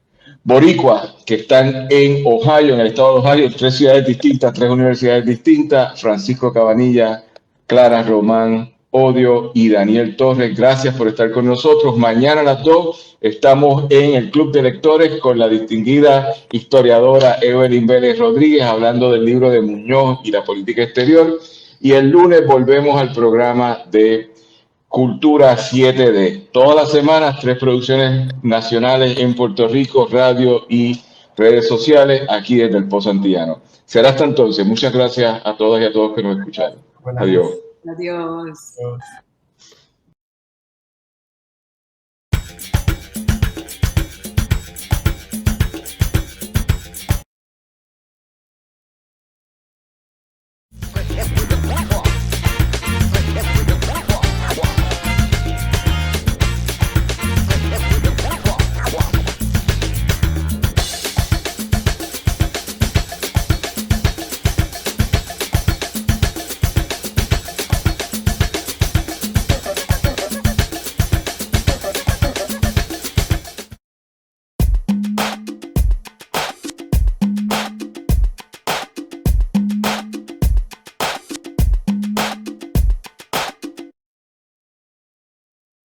boricuas que están en Ohio, en el estado de Ohio, en 3 ciudades distintas, 3 universidades distintas: Francisco Cabanilla, Clara Román Odio y Daniel Torres. Gracias por estar con nosotros. Mañana a las 2 estamos en el Club de Lectores con la distinguida historiadora Evelyn Vélez Rodríguez, hablando del libro de Muñoz y la política exterior. Y el lunes volvemos al programa de Cultura 7D. Todas las semanas, 3 producciones nacionales en Puerto Rico, radio y redes sociales, aquí desde el Pozo Antillano. Será hasta entonces. Muchas gracias a todas y a todos que nos escucharon. Adiós. Adiós. Adiós.